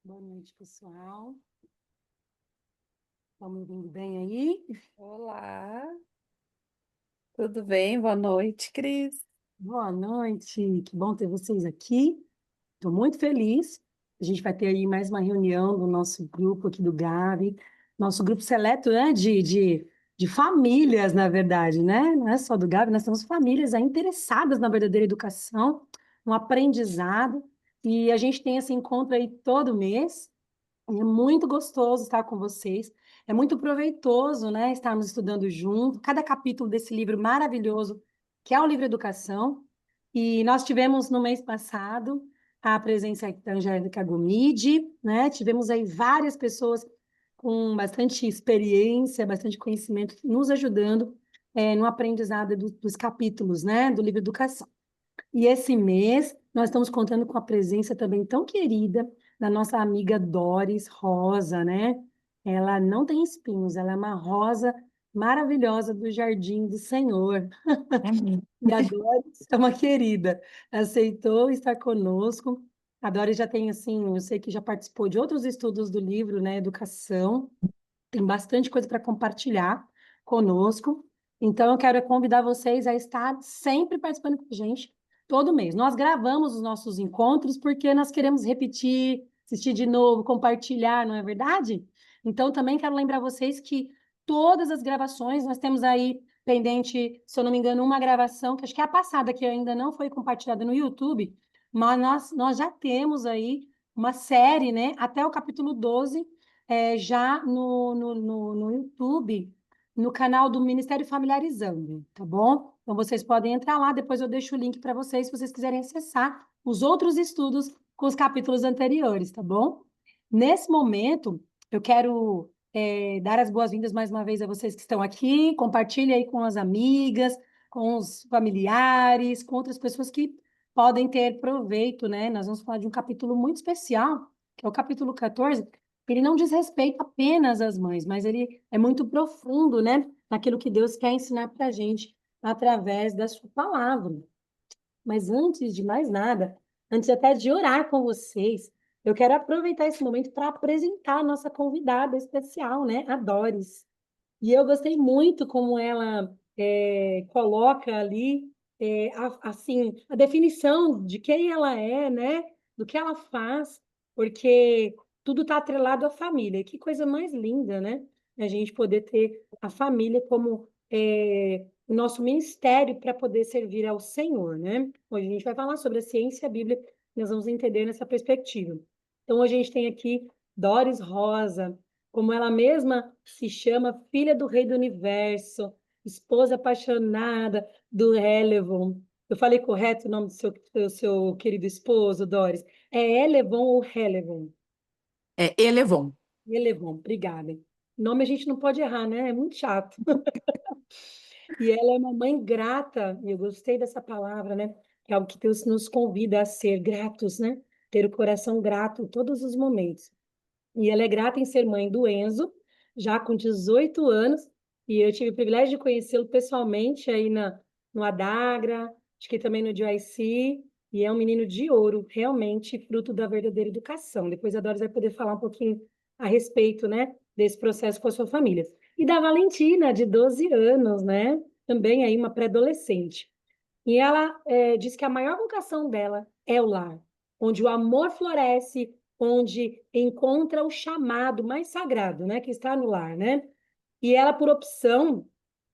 Boa noite, pessoal. Estão me ouvindo bem aí? Olá, tudo bem? Boa noite, Cris. Boa noite, que bom ter vocês aqui. Estou muito feliz. A gente vai ter aí mais uma reunião do nosso grupo aqui do Gavi, nosso grupo seleto, né, de famílias, na verdade, né? Não é só do Gavi, nós temos famílias aí interessadas na verdadeira educação, no aprendizado, e a gente tem esse encontro aí todo mês. É muito gostoso estar com vocês. É muito proveitoso, né, estarmos estudando junto. Cada capítulo desse livro maravilhoso, que é o livro Educação. E nós tivemos no mês passado a presença da Angélica Gomide, né? Tivemos aí várias pessoas com bastante experiência, bastante conhecimento, nos ajudando no aprendizado dos capítulos, né, do livro Educação. E esse mês nós estamos contando com a presença também tão querida da nossa amiga Doris Rosa, né? Ela não tem espinhos, ela é uma rosa maravilhosa do Jardim do Senhor. Amém. E a Doris é uma querida, aceitou estar conosco. A Doris já tem, assim, eu sei que já participou de outros estudos do livro, né? Educação, tem bastante coisa para compartilhar conosco. Então, eu quero convidar vocês a estar sempre participando com a gente, todo mês. Nós gravamos os nossos encontros porque nós queremos repetir, assistir de novo, compartilhar, não é verdade? Então, também quero lembrar vocês que todas as gravações, nós temos aí pendente, se eu não me engano, uma gravação, que acho que é a passada, que ainda não foi compartilhada no YouTube, mas nós já temos aí uma série, né, até o capítulo 12 já no YouTube, no canal do Ministério Familiarizando, tá bom? Então vocês podem entrar lá, depois eu deixo o link para vocês, se vocês quiserem acessar os outros estudos com os capítulos anteriores, tá bom? Nesse momento, eu quero dar as boas-vindas mais uma vez a vocês que estão aqui, compartilhe aí com as amigas, com os familiares, com outras pessoas que podem ter proveito, né? Nós vamos falar de um capítulo muito especial, que é o capítulo 14, ele não diz respeito apenas às mães, mas ele é muito profundo, né? Naquilo que Deus quer ensinar para a gente através da sua palavra. Mas antes de mais nada, antes até de orar com vocês, eu quero aproveitar esse momento para apresentar a nossa convidada especial, né? A Doris. E eu gostei muito como ela coloca ali, assim, a definição de quem ela é, né? Do que ela faz, porque tudo está atrelado à família. Que coisa mais linda, né? A gente poder ter a família como o nosso ministério para poder servir ao Senhor, né? Hoje a gente vai falar sobre a ciência bíblica, nós vamos entender nessa perspectiva. Então, hoje a gente tem aqui Doris Rosa, como ela mesma se chama, filha do rei do universo, esposa apaixonada do Elevon. Eu falei correto o nome do seu querido esposo, Doris? É Elevon ou Relevon? É Elevon. Elevon, obrigada. Nome a gente não pode errar, né? É muito chato. E ela é uma mãe grata, e eu gostei dessa palavra, né? Que é algo que Deus nos convida a ser gratos, né? Ter o coração grato em todos os momentos. E ela é grata em ser mãe do Enzo, já com 18 anos, e eu tive o privilégio de conhecê-lo pessoalmente aí no Adagra, acho que também no GIC, e é um menino de ouro, realmente fruto da verdadeira educação. Depois a Doris vai poder falar um pouquinho a respeito, né, desse processo com a sua família. E da Valentina, de 12 anos, né, também aí uma pré-adolescente. E ela diz que a maior vocação dela é o lar, onde o amor floresce, onde encontra o chamado mais sagrado, né, que está no lar, né? E ela, por opção,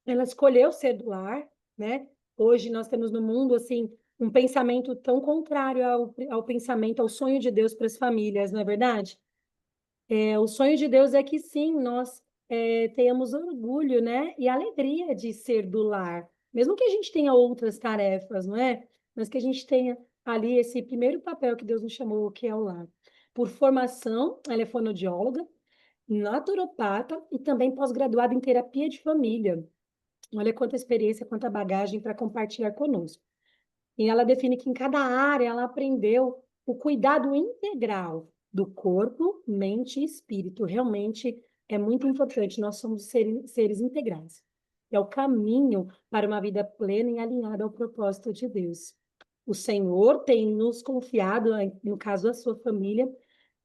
ela escolheu ser do lar, né? Hoje nós temos no mundo, assim, um pensamento tão contrário ao pensamento, ao sonho de Deus para as famílias, não é verdade? O sonho de Deus é que sim, nós tenhamos orgulho, né? E alegria de ser do lar, mesmo que a gente tenha outras tarefas, não é? Mas que a gente tenha ali esse primeiro papel que Deus nos chamou, que é o lar. Por formação, ela é fonoaudióloga, naturopata e também pós-graduada em terapia de família. Olha quanta experiência, quanta bagagem para compartilhar conosco. E ela define que em cada área ela aprendeu o cuidado integral do corpo, mente e espírito. Realmente é muito importante, nós somos seres integrais. É o caminho para uma vida plena e alinhada ao propósito de Deus. O Senhor tem nos confiado, no caso da sua família,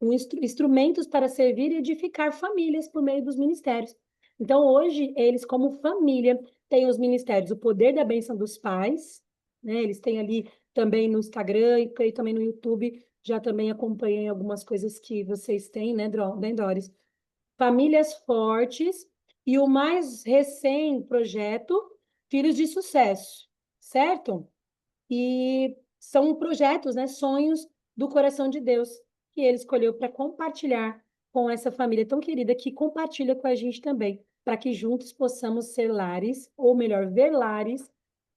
instrumentos para servir e edificar famílias por meio dos ministérios. Então, hoje, eles, como família, têm os ministérios, o poder da bênção dos pais, né? Eles têm ali também no Instagram e creio também no YouTube, já também acompanhei algumas coisas que vocês têm, né, Doris? Famílias Fortes e o mais recém projeto, Filhos de Sucesso, certo? E são projetos, né, sonhos do coração de Deus que ele escolheu para compartilhar com essa família tão querida que compartilha com a gente também, para que juntos possamos ser lares, ou melhor, ver lares,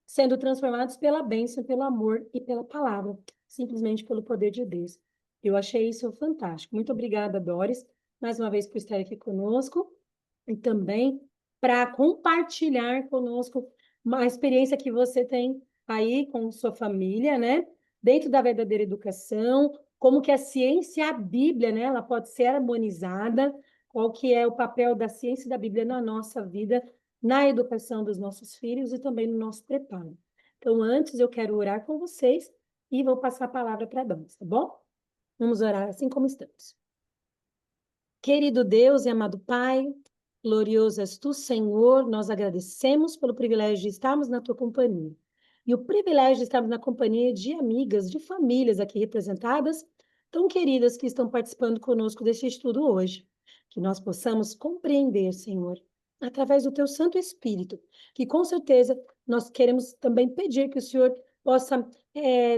sendo transformados pela bênção, pelo amor e pela palavra, simplesmente pelo poder de Deus. Eu achei isso fantástico. Muito obrigada, Doris, mais uma vez por estar aqui conosco e também para compartilhar conosco uma experiência que você tem aí com sua família, né? Dentro da verdadeira educação, como que a ciência, a Bíblia, né? Ela pode ser harmonizada, qual que é o papel da ciência e da Bíblia na nossa vida, na educação dos nossos filhos e também no nosso preparo. Então, antes eu quero orar com vocês e vou passar a palavra para a Dani, tá bom? Vamos orar assim como estamos. Querido Deus e amado Pai, glorioso és tu, Senhor, nós agradecemos pelo privilégio de estarmos na tua companhia. E o privilégio de estarmos na companhia de amigas, de famílias aqui representadas, tão queridas que estão participando conosco deste estudo hoje. Que nós possamos compreender, Senhor, através do teu Santo Espírito, que com certeza nós queremos também pedir que o Senhor possa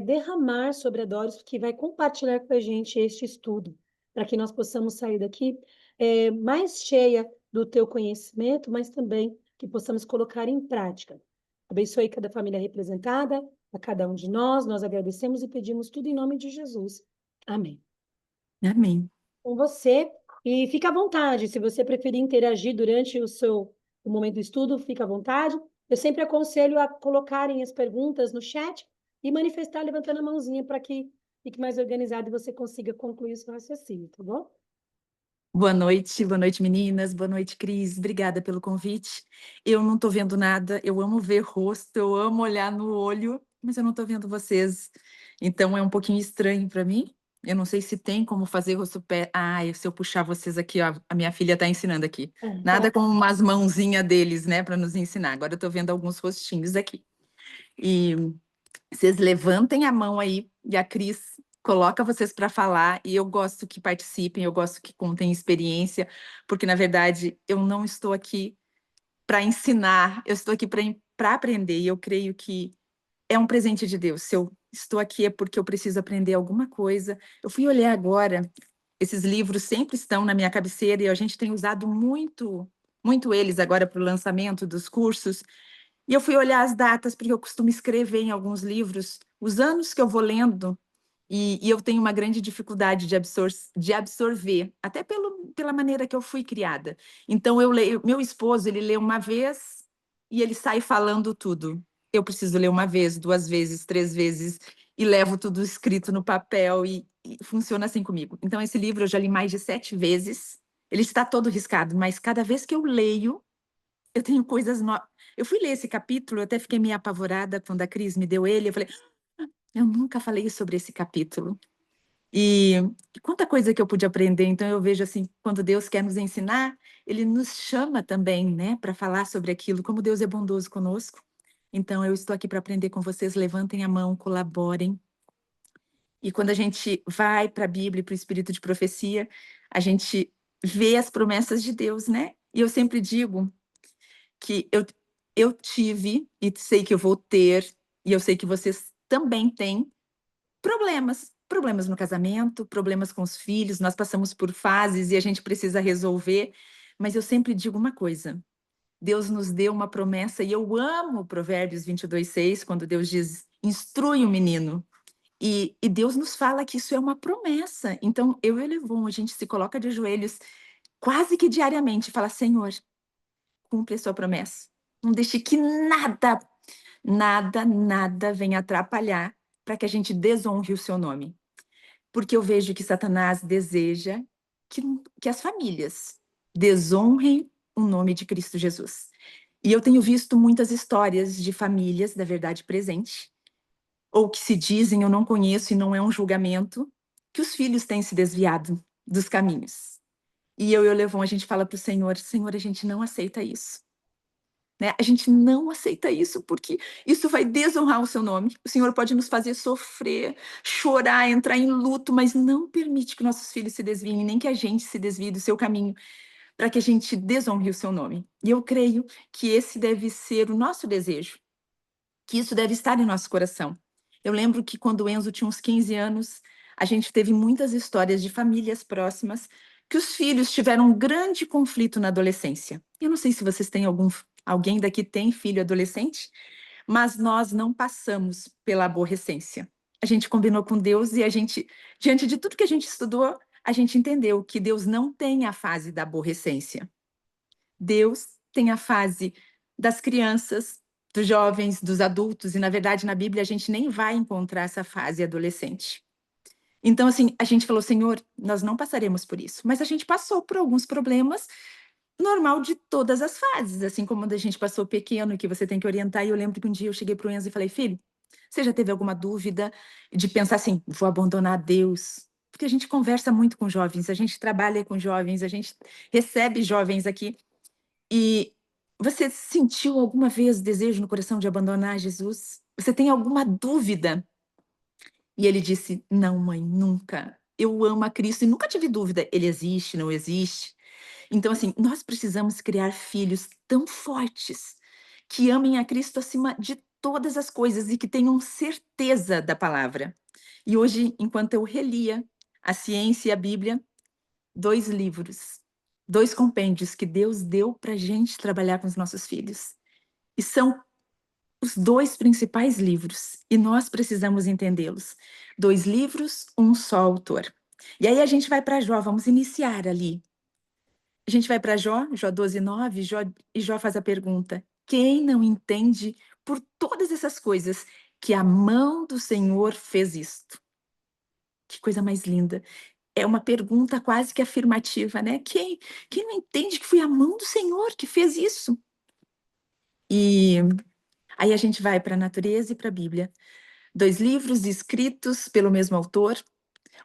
derramar sobre a Doris, que vai compartilhar com a gente este estudo para que nós possamos sair daqui mais cheia do teu conhecimento, mas também que possamos colocar em prática. Abençoe cada família representada, a cada um de nós agradecemos e pedimos tudo em nome de Jesus. Amém. Amém. Com você, e fica à vontade, se você preferir interagir durante o momento do estudo, fica à vontade. Eu sempre aconselho a colocarem as perguntas no chat e manifestar levantando a mãozinha para que fique mais organizado e você consiga concluir o seu raciocínio, tá bom? Boa noite meninas, boa noite, Cris, obrigada pelo convite. Eu não estou vendo nada, eu amo ver rosto, eu amo olhar no olho, mas eu não estou vendo vocês, então é um pouquinho estranho para mim. Eu não sei se tem como fazer rosto pé. Ah, se eu puxar vocês aqui, ó, a minha filha está ensinando aqui. Nada como umas mãozinhas deles, né, para nos ensinar. Agora eu estou vendo alguns rostinhos aqui. E vocês levantem a mão aí e a Cris coloca vocês para falar e eu gosto que participem, eu gosto que contem experiência, porque na verdade eu não estou aqui para ensinar, eu estou aqui para aprender e eu creio que é um presente de Deus. Se eu estou aqui é porque eu preciso aprender alguma coisa. Eu fui olhar agora, esses livros sempre estão na minha cabeceira e a gente tem usado muito eles agora para o lançamento dos cursos. E eu fui olhar as datas, porque eu costumo escrever em alguns livros os anos que eu vou lendo, e eu tenho uma grande dificuldade de absorver, até pela maneira que eu fui criada. Então, eu leio, meu esposo, ele lê uma vez e ele sai falando tudo. Eu preciso ler uma vez, duas vezes, três vezes, e levo tudo escrito no papel, e funciona assim comigo. Então, esse livro eu já li mais de 7 vezes, ele está todo riscado, mas cada vez que eu leio, eu tenho coisas novas. Eu fui ler esse capítulo, eu até fiquei meio apavorada quando a Cris me deu ele. Eu falei, eu nunca falei sobre esse capítulo. E quanta coisa que eu pude aprender. Então, eu vejo assim, quando Deus quer nos ensinar, ele nos chama também, né, para falar sobre aquilo, como Deus é bondoso conosco. Então, eu estou aqui para aprender com vocês. Levantem a mão, colaborem. E quando a gente vai para a Bíblia, para o Espírito de Profecia, a gente vê as promessas de Deus, né? E eu sempre digo que eu tive e sei que eu vou ter, e eu sei que vocês também têm problemas no casamento, problemas com os filhos, nós passamos por fases e a gente precisa resolver, mas eu sempre digo uma coisa, Deus nos deu uma promessa e eu amo Provérbios 22:6, quando Deus diz, instrui o menino, e Deus nos fala que isso é uma promessa, então eu e o Levon, a gente se coloca de joelhos quase que diariamente e fala, Senhor, cumpre a sua promessa. Não deixe que nada venha atrapalhar para que a gente desonre o seu nome. Porque eu vejo que Satanás deseja que as famílias desonrem o nome de Cristo Jesus. E eu tenho visto muitas histórias de famílias da verdade presente, ou que se dizem, eu não conheço e não é um julgamento, que os filhos têm se desviado. dos caminhos. E eu e o Levon, a gente fala para o Senhor, Senhor, a gente não aceita isso. Né? A gente não aceita isso porque isso vai desonrar o seu nome. O Senhor pode nos fazer sofrer, chorar, entrar em luto, mas não permite que nossos filhos se desviem, nem que a gente se desvie do seu caminho, para que a gente desonre o seu nome. E eu creio que esse deve ser o nosso desejo, que isso deve estar em nosso coração. Eu lembro que quando o Enzo tinha uns 15 anos, a gente teve muitas histórias de famílias próximas que os filhos tiveram um grande conflito na adolescência. Eu não sei se vocês têm alguém daqui tem filho adolescente, mas nós não passamos pela aborrecência. A gente combinou com Deus e a gente, diante de tudo que a gente estudou, a gente entendeu que Deus não tem a fase da aborrecência. Deus tem a fase das crianças, dos jovens, dos adultos, e na verdade na Bíblia a gente nem vai encontrar essa fase adolescente. Então, assim, a gente falou, Senhor, nós não passaremos por isso, mas a gente passou por alguns problemas, normal de todas as fases, assim como a gente passou pequeno, que você tem que orientar, e eu lembro que um dia eu cheguei para o Enzo e falei, filho, você já teve alguma dúvida de pensar assim, vou abandonar Deus? Porque a gente conversa muito com jovens, a gente trabalha com jovens, a gente recebe jovens aqui, e você sentiu alguma vez desejo no coração de abandonar Jesus? Você tem alguma dúvida? E ele disse, não, mãe, nunca. Eu amo a Cristo e nunca tive dúvida. Ele existe, não existe? Então, assim, nós precisamos criar filhos tão fortes que amem a Cristo acima de todas as coisas e que tenham certeza da palavra. E hoje, enquanto eu relia a ciência e a Bíblia, 2 livros, 2 compêndios que Deus deu para a gente trabalhar com os nossos filhos. E são os 2 principais livros, e nós precisamos entendê-los. 2 livros, um só autor. E aí a gente vai para Jó, vamos iniciar ali. A gente vai para Jó, Jó 12:9, e Jó faz a pergunta: quem não entende por todas essas coisas que a mão do Senhor fez isto? Que coisa mais linda. É uma pergunta quase que afirmativa, né? Quem não entende que foi a mão do Senhor que fez isso? E aí a gente vai para a natureza e para a Bíblia. 2 livros escritos pelo mesmo autor,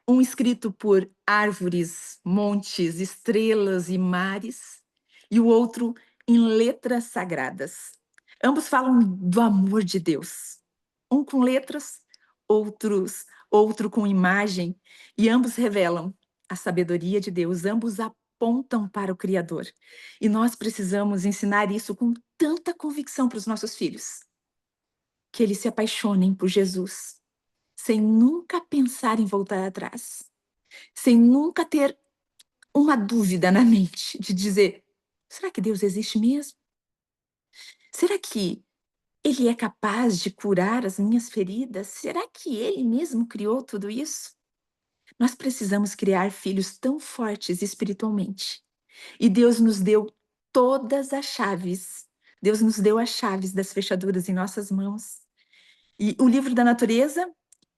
um escrito por árvores, montes, estrelas e mares, e o outro em letras sagradas. Ambos falam do amor de Deus. Um com letras, outro com imagem, e ambos revelam a sabedoria de Deus, ambos apontam para o Criador. E nós precisamos ensinar isso com tanta convicção para os nossos filhos, que eles se apaixonem por Jesus, sem nunca pensar em voltar atrás, sem nunca ter uma dúvida na mente de dizer, será que Deus existe mesmo? Será que Ele é capaz de curar as minhas feridas? Será que Ele mesmo criou tudo isso? Nós precisamos criar filhos tão fortes espiritualmente. E Deus nos deu todas as chaves. Deus nos deu as chaves das fechaduras em nossas mãos. E o livro da natureza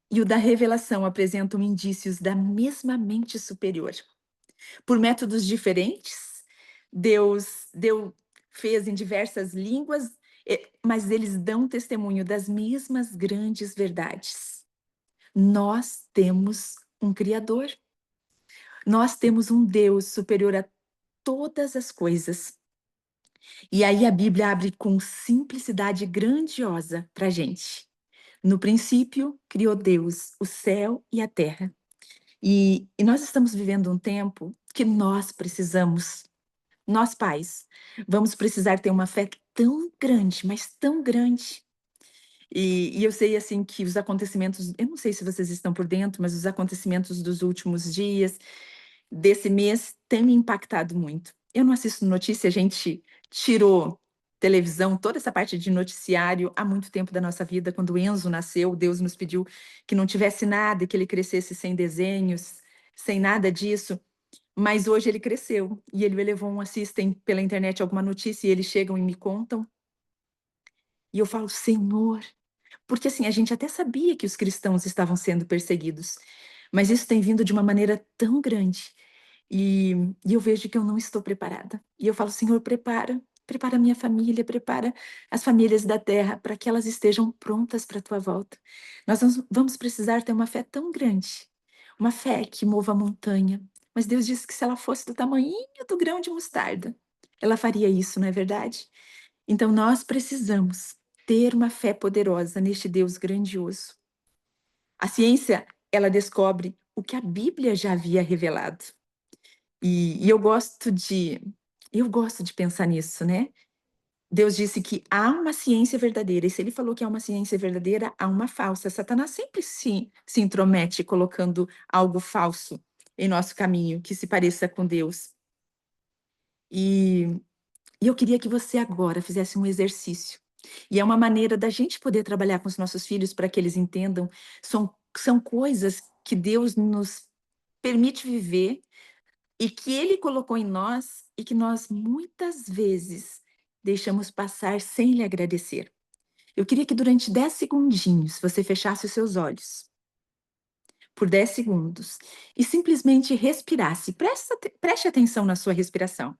e o da revelação apresentam indícios da mesma mente superior. Por métodos diferentes, Deus fez em diversas línguas, mas eles dão testemunho das mesmas grandes verdades. Nós temos um Criador. Nós temos um Deus superior a todas as coisas. E aí a Bíblia abre com simplicidade grandiosa para a gente. No princípio, criou Deus o céu e a terra. E nós estamos vivendo um tempo que nós precisamos, nós pais, vamos precisar ter uma fé tão grande, mas tão grande. E eu sei, assim, que os acontecimentos, eu não sei se vocês estão por dentro, mas os acontecimentos dos últimos dias, desse mês, têm me impactado muito. Eu não assisto notícia, a gente tirou televisão, toda essa parte de noticiário há muito tempo da nossa vida. Quando o Enzo nasceu, Deus nos pediu que não tivesse nada, que ele crescesse sem desenhos, sem nada disso. Mas hoje ele cresceu e ele e o Elevon assistem pela internet alguma notícia e eles chegam e me contam. E eu falo, Senhor, porque assim, a gente até sabia que os cristãos estavam sendo perseguidos, mas isso tem vindo de uma maneira tão grande. E, e eu vejo que eu não estou preparada. E eu falo, Senhor, prepara a minha família, prepara as famílias da terra para que elas estejam prontas para a tua volta. Nós vamos precisar ter uma fé tão grande, uma fé que mova a montanha, Mas Deus disse que se ela fosse do tamanhinho do grão de mostarda, ela faria isso, não é verdade? Então nós precisamos ter uma fé poderosa neste Deus grandioso. A ciência, ela descobre o que a Bíblia já havia revelado. E eu gosto de pensar nisso, né? Deus disse que há uma ciência verdadeira, e se ele falou que há uma ciência verdadeira, há uma falsa. Satanás sempre se intromete colocando algo falso em nosso caminho, que se pareça com Deus. E, e eu queria que você agora fizesse um exercício. E é uma maneira da gente poder trabalhar com os nossos filhos para que eles entendam. São coisas que Deus nos permite viver e que Ele colocou em nós e que nós muitas vezes deixamos passar sem lhe agradecer. Eu queria que durante 10 segundinhos você fechasse os seus olhos, por 10 segundos, e simplesmente respirasse. Preste atenção na sua respiração.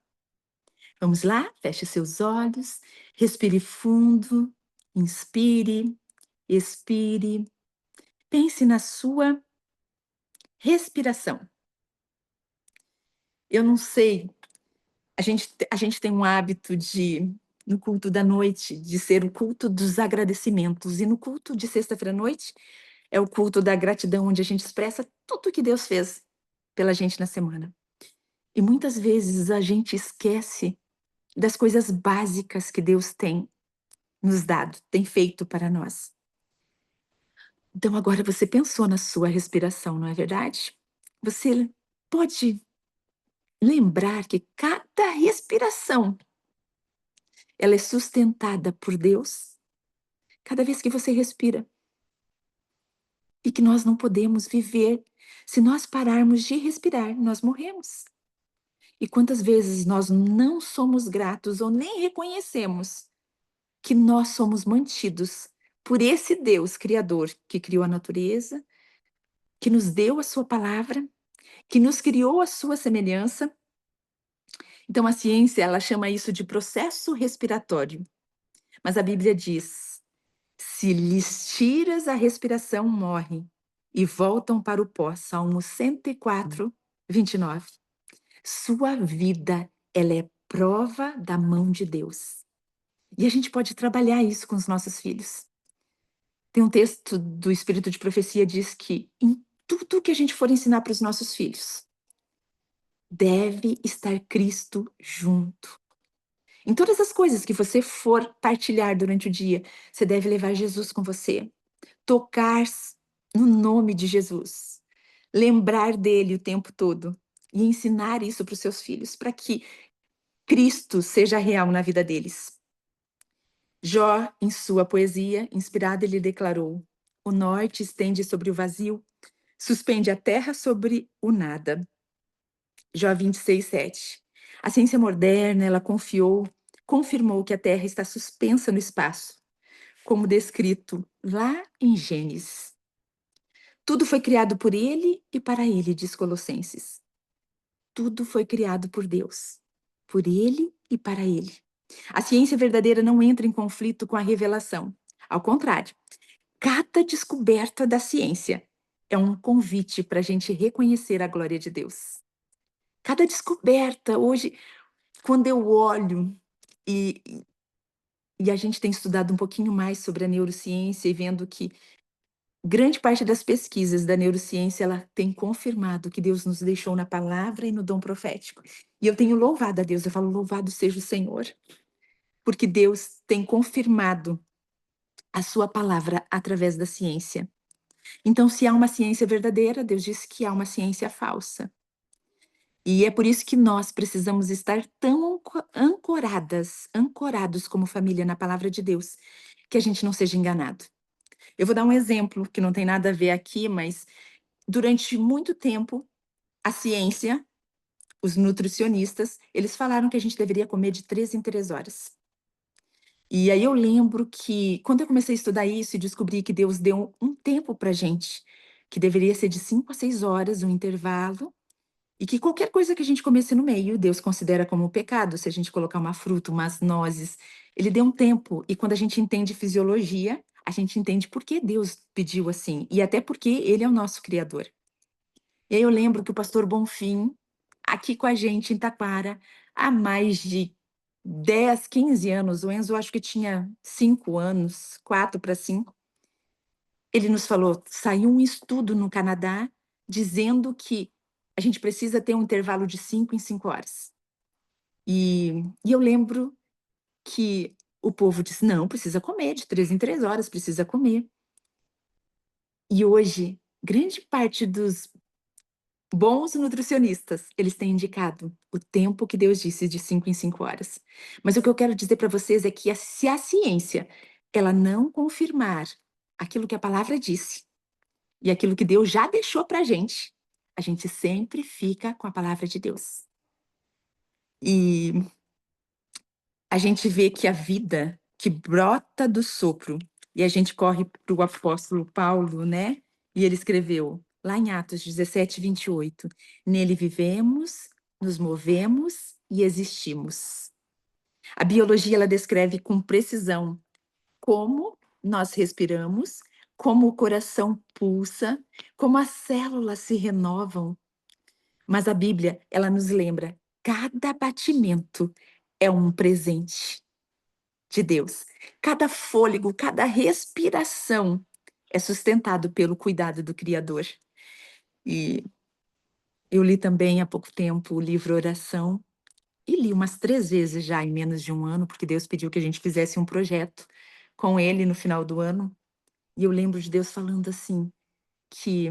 Vamos lá? Feche seus olhos, respire fundo, inspire, expire. Pense na sua respiração. Eu não sei, a gente tem um hábito no culto da noite, de ser o culto dos agradecimentos. E no culto de sexta-feira à noite, é o culto da gratidão, onde a gente expressa tudo que Deus fez pela gente na semana. E muitas vezes a gente esquece das coisas básicas que Deus tem nos dado, tem feito para nós. Então agora você pensou na sua respiração, não é verdade? Você pode lembrar que cada respiração ela é sustentada por Deus cada vez que você respira. E que nós não podemos viver. Se nós pararmos de respirar, nós morremos. E quantas vezes nós não somos gratos ou nem reconhecemos que nós somos mantidos por esse Deus Criador que criou a natureza, que nos deu a sua palavra, que nos criou a sua semelhança. Então a ciência, ela chama isso de processo respiratório. Mas a Bíblia diz: se lhes tiras a respiração, morrem e voltam para o pó. Salmo 104, 29. Sua vida, ela é prova da mão de Deus. E a gente pode trabalhar isso com os nossos filhos. Tem um texto do Espírito de Profecia diz que em tudo que a gente for ensinar para os nossos filhos, deve estar Cristo junto. Em todas as coisas que você for partilhar durante o dia, você deve levar Jesus com você. Tocar no nome de Jesus. Lembrar dele o tempo todo. E ensinar isso para os seus filhos, para que Cristo seja real na vida deles. Jó, em sua poesia, inspirada, ele declarou: o norte estende sobre o vazio, suspende a terra sobre o nada. Jó 26, 7. A ciência moderna, ela confirmou que a terra está suspensa no espaço, como descrito lá em Gênesis. Tudo foi criado por ele e para ele, diz Colossenses. Tudo foi criado por Deus, por ele e para ele. A ciência verdadeira não entra em conflito com a revelação. Ao contrário, cada descoberta da ciência é um convite para a gente reconhecer a glória de Deus. Cada descoberta, hoje, quando eu olho e a gente tem estudado um pouquinho mais sobre a neurociência e vendo que grande parte das pesquisas da neurociência, ela tem confirmado que Deus nos deixou na palavra e no dom profético. E eu tenho louvado a Deus, eu falo, louvado seja o Senhor, porque Deus tem confirmado a sua palavra através da ciência. Então, se há uma ciência verdadeira, Deus disse que há uma ciência falsa. E é por isso que nós precisamos estar tão ancorados como família na palavra de Deus, que a gente não seja enganado. Eu vou dar um exemplo que não tem nada a ver aqui, mas durante muito tempo, a ciência, os nutricionistas, eles falaram que a gente deveria comer de 3 em 3 horas. E aí eu lembro que, quando eu comecei a estudar isso e descobri que Deus deu um tempo para gente, que deveria ser de 5 a 6 horas, um intervalo, e que qualquer coisa que a gente comesse no meio, Deus considera como pecado, se a gente colocar uma fruta, umas nozes. Ele deu um tempo, e quando a gente entende fisiologia, a gente entende por que Deus pediu assim, e até porque Ele é o nosso Criador. E aí eu lembro que o pastor Bonfim, aqui com a gente em Taquara há mais de 10, 15 anos. O Enzo, acho que tinha 5 anos, 4 para 5. Ele nos falou, saiu um estudo no Canadá dizendo que a gente precisa ter um intervalo de 5 em 5 horas. E eu lembro que o povo disse, não, precisa comer, de 3 em 3 horas, precisa comer. E hoje, grande parte dos bons nutricionistas, eles têm indicado o tempo que Deus disse de 5 em 5 horas. Mas o que eu quero dizer para vocês é que se a ciência ela não confirmar aquilo que a palavra disse e aquilo que Deus já deixou para a gente sempre fica com a palavra de Deus. E a gente vê que a vida que brota do sopro, e a gente corre para o apóstolo Paulo, né? E ele escreveu lá em Atos 17, 28, nele vivemos, nos movemos e existimos. A biologia, ela descreve com precisão como nós respiramos, como o coração pulsa, como as células se renovam. Mas a Bíblia, ela nos lembra, cada batimento é um presente de Deus. Cada fôlego, cada respiração é sustentado pelo cuidado do Criador. E eu li também há pouco tempo o livro Oração, e li umas 3 vezes já em menos de um ano, porque Deus pediu que a gente fizesse um projeto com ele no final do ano. E eu lembro de Deus falando assim, que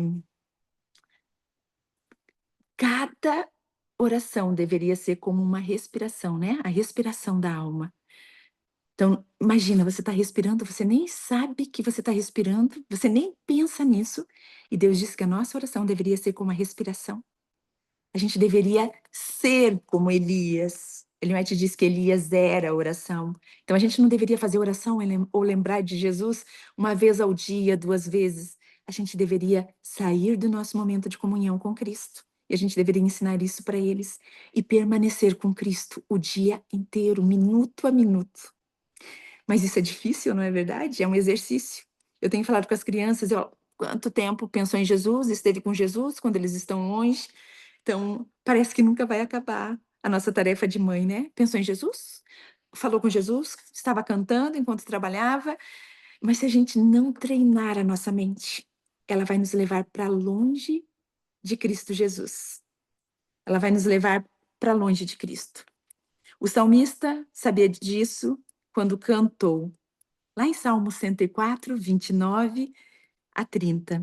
cada oração deveria ser como uma respiração, né? A respiração da alma. Então, imagina, você está respirando, você nem sabe que você está respirando, você nem pensa nisso, e Deus diz que a nossa oração deveria ser como a respiração. A gente deveria ser como Elias. Ele te diz que Elias era a oração. Então, a gente não deveria fazer oração ou lembrar de Jesus uma vez ao dia, 2 vezes. A gente deveria sair do nosso momento de comunhão com Cristo. E a gente deveria ensinar isso para eles e permanecer com Cristo o dia inteiro, minuto a minuto. Mas isso é difícil, não é verdade? É um exercício. Eu tenho falado com as crianças, quanto tempo pensou em Jesus, esteve com Jesus quando eles estão longe. Então, parece que nunca vai acabar a nossa tarefa de mãe, né? Pensou em Jesus, falou com Jesus, estava cantando enquanto trabalhava, mas se a gente não treinar a nossa mente, ela vai nos levar para longe de Cristo Jesus. Ela vai nos levar para longe de Cristo. O salmista sabia disso quando cantou lá em Salmo 104, 29 a 30.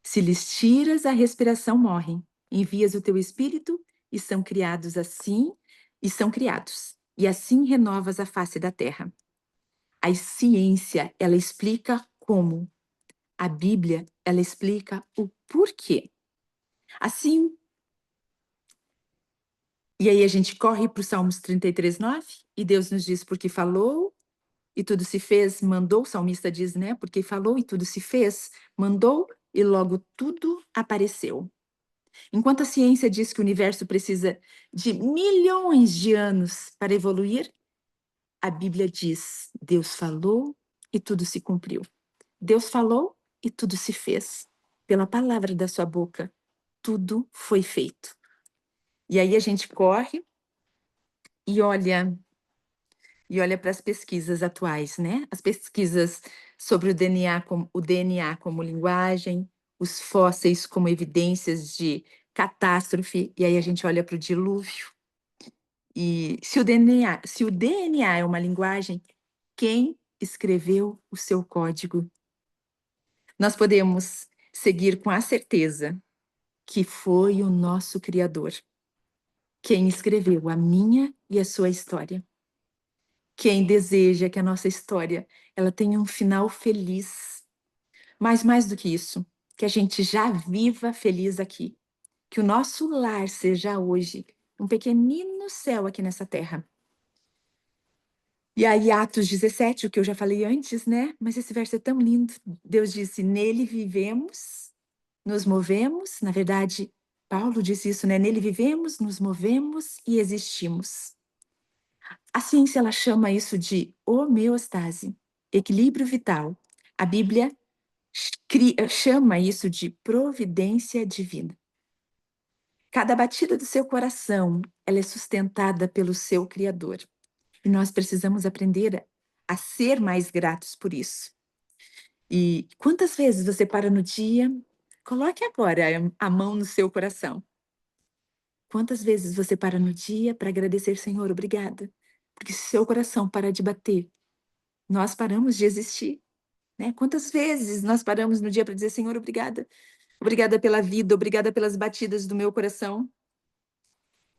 Se lhes tiras a respiração, morrem. Envias o teu espírito e são criados assim, e são criados. E assim renovas a face da terra. A ciência, ela explica como. A Bíblia, ela explica o porquê. Assim, e aí a gente corre para o Salmos 33, 9, e Deus nos diz porque falou, e tudo se fez, mandou, o salmista diz, né? Porque falou e tudo se fez, mandou e logo tudo apareceu. Enquanto a ciência diz que o universo precisa de milhões de anos para evoluir, a Bíblia diz, Deus falou e tudo se cumpriu. Deus falou e tudo se fez. Pela palavra da sua boca, tudo foi feito. E aí a gente corre e olha para as pesquisas atuais, né? As pesquisas sobre o DNA como linguagem, os fósseis como evidências de catástrofe, e aí a gente olha para o dilúvio. E se o DNA é uma linguagem, quem escreveu o seu código? Nós podemos seguir com a certeza que foi o nosso Criador quem escreveu a minha e a sua história. Quem deseja que a nossa história ela tenha um final feliz. Mas mais do que isso, que a gente já viva feliz aqui. Que o nosso lar seja hoje um pequenino céu aqui nessa terra. E aí, Atos 17, o que eu já falei antes, né? Mas esse verso é tão lindo. Deus disse, nele vivemos, nos movemos. Na verdade, Paulo disse isso, né? Nele vivemos, nos movemos e existimos. A ciência, ela chama isso de homeostase, equilíbrio vital. A Bíblia chama isso de providência divina. Cada batida do seu coração, ela é sustentada pelo seu Criador. E nós precisamos aprender a ser mais gratos por isso. E quantas vezes você para no dia? Coloque agora a mão no seu coração. Quantas vezes você para no dia para agradecer, Senhor, obrigada? Porque se seu coração parar de bater, nós paramos de existir, né? Quantas vezes nós paramos no dia para dizer, Senhor, obrigada? Obrigada pela vida, obrigada pelas batidas do meu coração.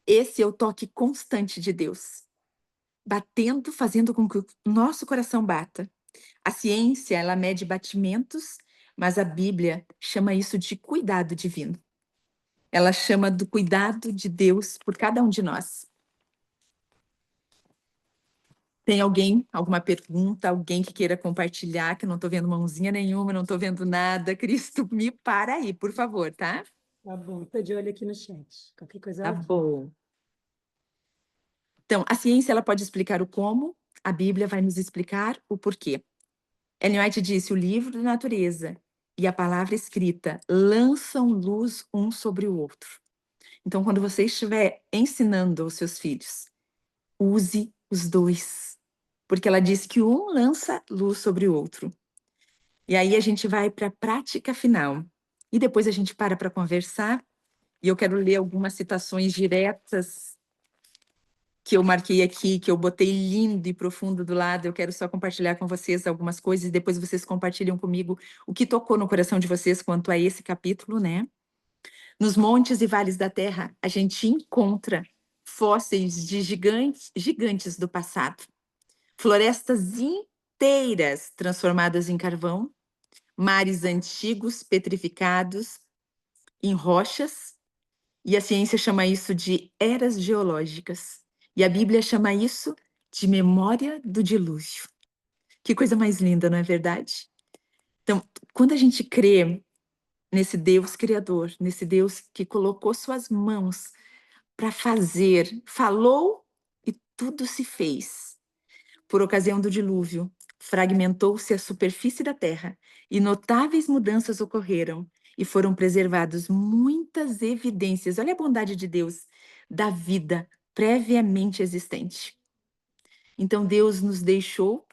Esse é o toque constante de Deus, batendo, fazendo com que o nosso coração bata. A ciência, ela mede batimentos, mas a Bíblia chama isso de cuidado divino. Ela chama do cuidado de Deus por cada um de nós. Tem alguém, alguma pergunta, alguém que queira compartilhar, que eu não estou vendo mãozinha nenhuma, não estou vendo nada. Cristo, me para aí, por favor, tá? Tá bom, tô de olho aqui no chat. Qualquer coisa eu Tá aviso. bom. Então, a ciência, ela pode explicar o como, a Bíblia vai nos explicar o porquê. Ellen White disse, o livro da natureza e a palavra escrita lançam luz um sobre o outro. Então, quando você estiver ensinando aos seus filhos, use os dois, porque ela diz que um lança luz sobre o outro. E aí a gente vai para a prática final. E depois a gente para conversar, e eu quero ler algumas citações diretas que eu marquei aqui, que eu botei lindo e profundo do lado. Eu quero só compartilhar com vocês algumas coisas, e depois vocês compartilham comigo o que tocou no coração de vocês quanto a esse capítulo, né? Nos montes e vales da terra, a gente encontra fósseis de gigantes do passado, florestas inteiras transformadas em carvão, mares antigos petrificados em rochas, e a ciência chama isso de eras geológicas. E a Bíblia chama isso de memória do dilúvio. Que coisa mais linda, não é verdade? Então, quando a gente crê nesse Deus criador, nesse Deus que colocou suas mãos para fazer, falou e tudo se fez. Por ocasião do dilúvio, fragmentou-se a superfície da terra e notáveis mudanças ocorreram e foram preservadas muitas evidências. Olha a bondade de Deus, da vida previamente existente. Então Deus nos deixou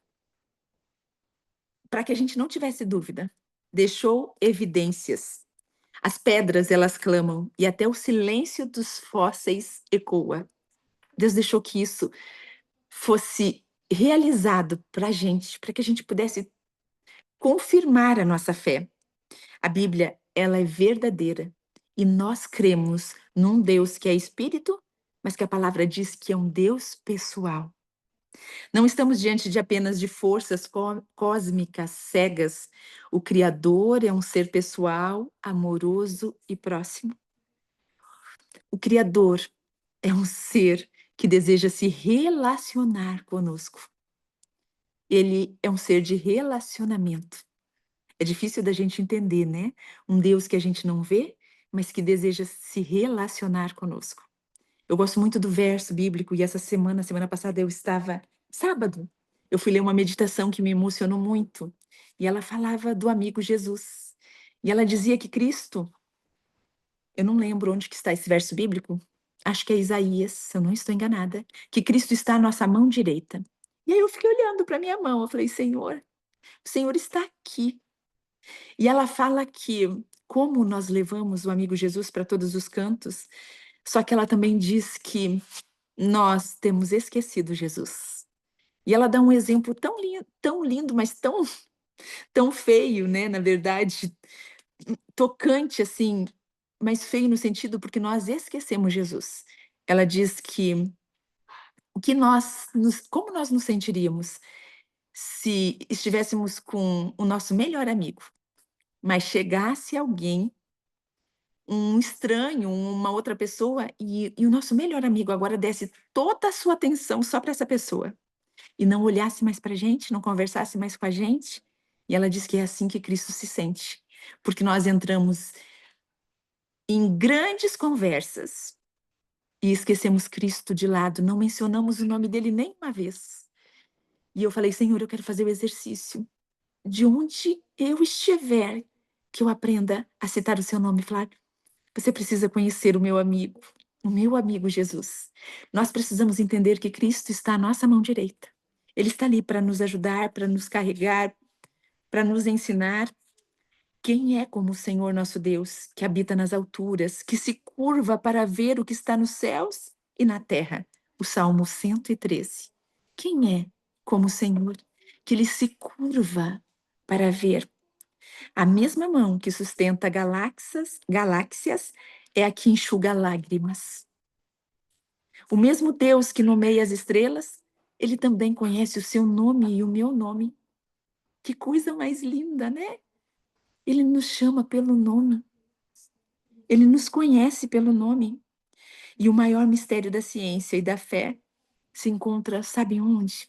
para que a gente não tivesse dúvida. Deixou evidências. As pedras, elas clamam e até o silêncio dos fósseis ecoa. Deus deixou que isso fosse realizado para a gente, para que a gente pudesse confirmar a nossa fé. A Bíblia, ela é verdadeira e nós cremos num Deus que é espírito, mas que a palavra diz que é um Deus pessoal. Não estamos diante de apenas de forças cósmicas cegas. O Criador é um ser pessoal, amoroso e próximo. O Criador é um ser que deseja se relacionar conosco. Ele é um ser de relacionamento. É difícil da gente entender, né? Um Deus que a gente não vê, mas que deseja se relacionar conosco. Eu gosto muito do verso bíblico, e essa semana passada eu estava, sábado, eu fui ler uma meditação que me emocionou muito, e ela falava do amigo Jesus. E ela dizia que Cristo, eu não lembro onde que está esse verso bíblico, acho que é Isaías, se eu não estou enganada, que Cristo está à nossa mão direita. E aí eu fiquei olhando para minha mão, eu falei, Senhor, o Senhor está aqui. E ela fala que como nós levamos o amigo Jesus para todos os cantos, só que ela também diz que nós temos esquecido Jesus. E ela dá um exemplo tão lindo, mas tão feio, né? Na verdade, tocante assim, mas feio no sentido porque nós esquecemos Jesus. Ela diz que como nós nos sentiríamos se estivéssemos com o nosso melhor amigo, mas chegasse alguém, um estranho, uma outra pessoa, e o nosso melhor amigo agora desse toda a sua atenção só para essa pessoa, e não olhasse mais para a gente, não conversasse mais com a gente. E ela diz que é assim que Cristo se sente, porque nós entramos em grandes conversas e esquecemos Cristo de lado, não mencionamos o nome dele nem uma vez. E eu falei, Senhor, eu quero fazer o exercício de onde eu estiver, que eu aprenda a citar o seu nome, falar, Você precisa conhecer o meu amigo Jesus. Nós precisamos entender que Cristo está à nossa mão direita. Ele está ali para nos ajudar, para nos carregar, para nos ensinar. Quem é como o Senhor nosso Deus, que habita nas alturas, que se curva para ver o que está nos céus e na terra? O Salmo 113. Quem é como o Senhor, que ele se curva para ver? A mesma mão que sustenta galáxias é a que enxuga lágrimas. O mesmo Deus que nomeia as estrelas, ele também conhece o seu nome e o meu nome. Que coisa mais linda, né? Ele nos chama pelo nome. Ele nos conhece pelo nome. E o maior mistério da ciência e da fé se encontra, sabe onde?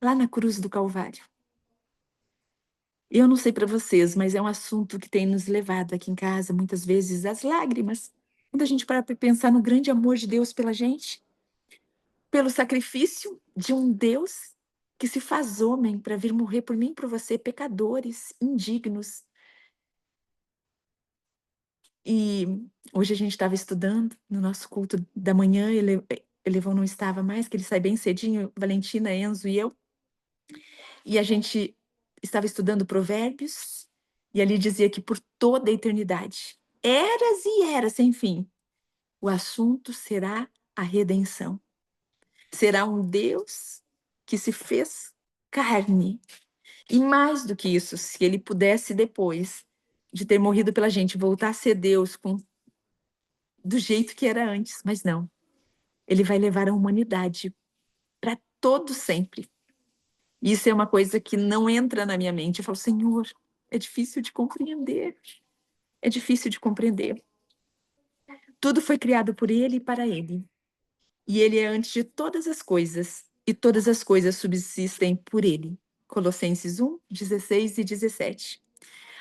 Lá na cruz do Calvário. Eu não sei para vocês, mas é um assunto que tem nos levado aqui em casa, muitas vezes, às lágrimas. Quando a gente para pensar no grande amor de Deus pela gente, pelo sacrifício de um Deus que se faz homem para vir morrer por mim e por você, pecadores, indignos. E hoje a gente estava estudando no nosso culto da manhã, Elevão não estava mais, que ele sai bem cedinho, Valentina, Enzo e eu. E a gente estava estudando Provérbios, e ali dizia que por toda a eternidade, eras e eras sem fim, o assunto será a redenção. Será um Deus que se fez carne. E mais do que isso, se ele pudesse depois de ter morrido pela gente, voltar a ser Deus do jeito que era antes, mas não. Ele vai levar a humanidade para todo sempre. Isso é uma coisa que não entra na minha mente. Eu falo, Senhor, é difícil de compreender. É difícil de compreender. Tudo foi criado por ele e para ele. E ele é antes de todas as coisas, e todas as coisas subsistem por ele. Colossenses 1, 16 e 17.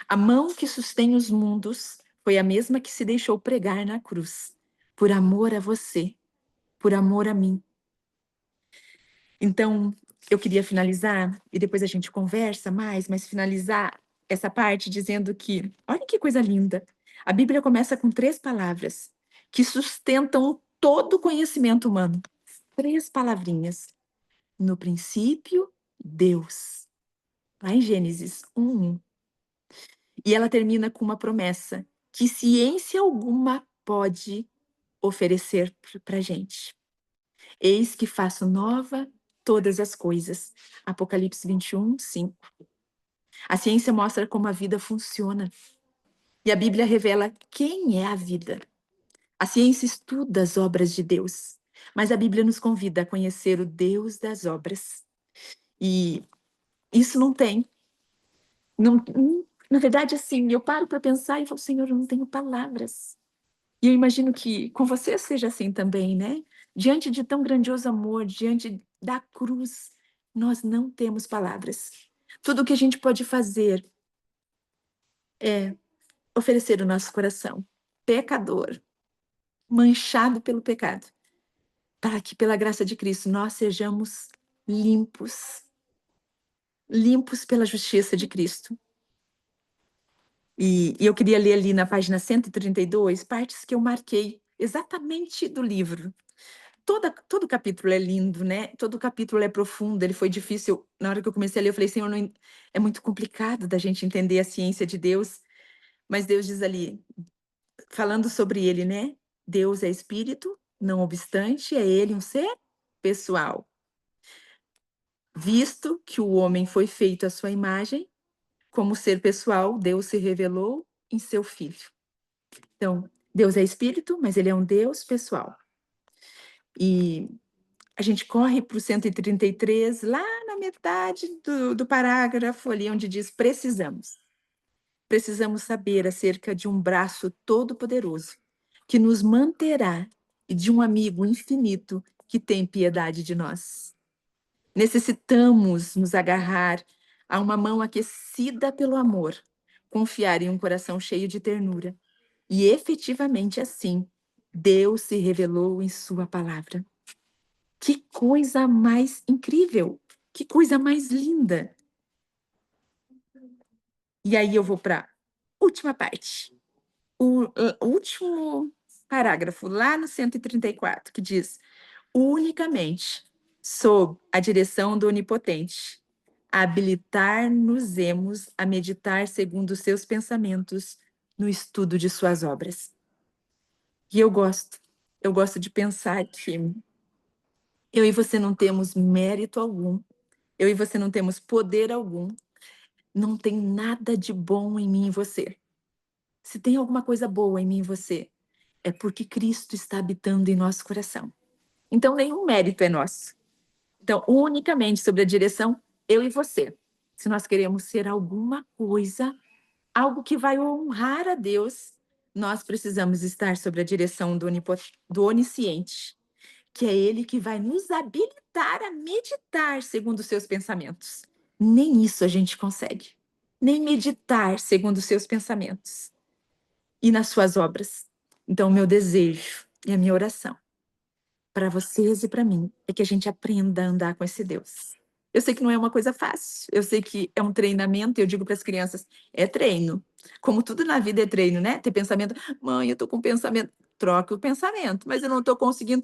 A mão que sustém os mundos foi a mesma que se deixou pregar na cruz, por amor a você, por amor a mim. Então, eu queria finalizar, e depois a gente conversa mais, mas finalizar essa parte dizendo que, olha que coisa linda, a Bíblia começa com 3 palavras que sustentam todo o conhecimento humano. 3 palavrinhas. No princípio, Deus. Lá em Gênesis 1:1. E ela termina com uma promessa que ciência alguma pode oferecer para a gente. Eis que faço nova todas as coisas. Apocalipse 21:5. A ciência mostra como a vida funciona. E a Bíblia revela quem é a vida. A ciência estuda as obras de Deus, mas a Bíblia nos convida a conhecer o Deus das obras. E isso não tem. Na verdade, assim, eu paro para pensar e falo, Senhor, eu não tenho palavras. E eu imagino que com você seja assim também, né? Diante de tão grandioso amor, diante da cruz, nós não temos palavras. Tudo o que a gente pode fazer é oferecer o nosso coração, pecador, manchado pelo pecado, para que pela graça de Cristo nós sejamos limpos, limpos pela justiça de Cristo. E eu queria ler ali na página 132 partes que eu marquei exatamente do livro. Todo capítulo é lindo, né? Todo capítulo é profundo, ele foi difícil. Na hora que eu comecei a ler, eu falei, Senhor, não, é muito complicado da gente entender a ciência de Deus. Mas Deus diz ali, falando sobre ele, né? Deus é espírito, não obstante, é ele um ser pessoal. Visto que o homem foi feito à sua imagem, como ser pessoal, Deus se revelou em seu Filho. Então, Deus é espírito, mas ele é um Deus pessoal. E a gente corre para o 133, lá na metade do parágrafo, ali onde diz precisamos. Precisamos saber acerca de um braço todo-poderoso que nos manterá e de um amigo infinito que tem piedade de nós. Necessitamos nos agarrar a uma mão aquecida pelo amor, confiar em um coração cheio de ternura. E efetivamente assim, Deus se revelou em sua palavra. Que coisa mais incrível! Que coisa mais linda! E aí eu vou para a última parte. o último parágrafo, lá no 134, que diz: unicamente sob a direção do Onipotente, habilitar-nos-emos a meditar segundo os seus pensamentos no estudo de suas obras. E eu gosto de pensar que eu e você não temos mérito algum, eu e você não temos poder algum, não tem nada de bom em mim e você. Se tem alguma coisa boa em mim e você, é porque Cristo está habitando em nosso coração. Então, nenhum mérito é nosso. Então, unicamente sobre a direção, eu e você. Se nós queremos ser alguma coisa, algo que vai honrar a Deus, nós precisamos estar sobre a direção do Onisciente, que é Ele que vai nos habilitar a meditar segundo os seus pensamentos. Nem isso a gente consegue. Nem meditar segundo os seus pensamentos e nas suas obras. Então, o meu desejo e a minha oração para vocês e para mim é que a gente aprenda a andar com esse Deus. Eu sei que não é uma coisa fácil, eu sei que é um treinamento, e eu digo para as crianças, é treino. Como tudo na vida é treino, né? Ter pensamento, mãe, eu tô com pensamento, troca o pensamento, mas eu não tô conseguindo.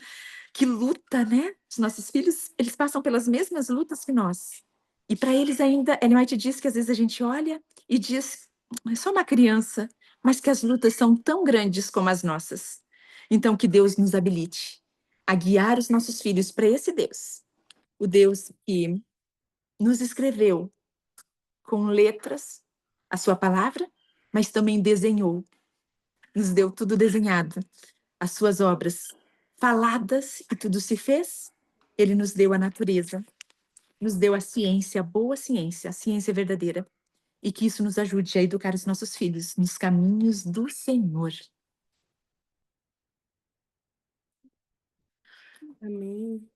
Que luta, né? Os nossos filhos, eles passam pelas mesmas lutas que nós. E para eles ainda, Ellen White diz que às vezes a gente olha e diz, é só uma criança, mas que as lutas são tão grandes como as nossas. Então, que Deus nos habilite a guiar os nossos filhos para esse Deus. O Deus que nos escreveu com letras a sua palavra, mas também desenhou, nos deu tudo desenhado, as suas obras faladas e tudo se fez. Ele nos deu a natureza, nos deu a ciência, a boa ciência, a ciência verdadeira, e que isso nos ajude a educar os nossos filhos nos caminhos do Senhor. Amém.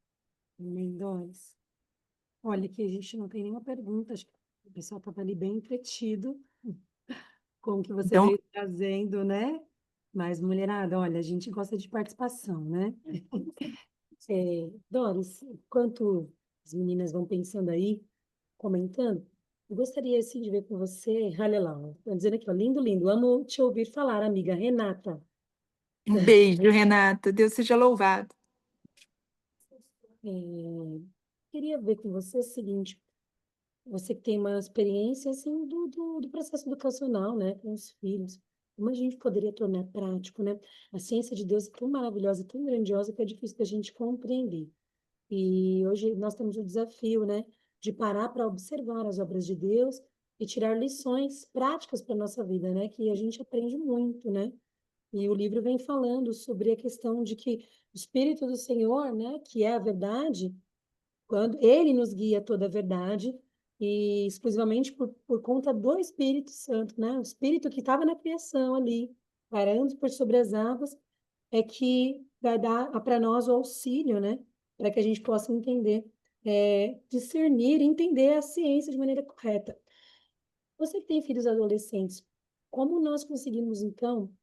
Amém, Doris. Olha, que a gente não tem nenhuma pergunta, acho que o pessoal estava ali bem entretido com o que você Então, veio trazendo, né? Mas, mulherada, olha, a gente gosta de participação, né? Doris, enquanto as meninas vão pensando aí, comentando, eu gostaria, assim, de ver com você, olha lá, estão dizendo aqui, ó, lindo, lindo, amo te ouvir falar, amiga Renata. um beijo, Renata. Deus seja louvado. É, queria ver com você o seguinte, você que tem uma experiência, assim, do processo educacional, né, com os filhos, como a gente poderia tornar prático, né? A ciência de Deus é tão maravilhosa, tão grandiosa, que é difícil da gente compreender. E hoje nós temos o desafio, né, de parar para observar as obras de Deus e tirar lições práticas para a nossa vida, né, que a gente aprende muito, né? E o livro vem falando sobre a questão de que o Espírito do Senhor, né, que é a verdade, quando ele nos guia toda a verdade, e exclusivamente por conta do Espírito Santo, né? O Espírito que estava na criação ali, parando por sobre as águas, é que vai dar para nós o auxílio, né? Para que a gente possa entender, discernir, entender a ciência de maneira correta. Você que tem filhos adolescentes, como nós conseguimos, então,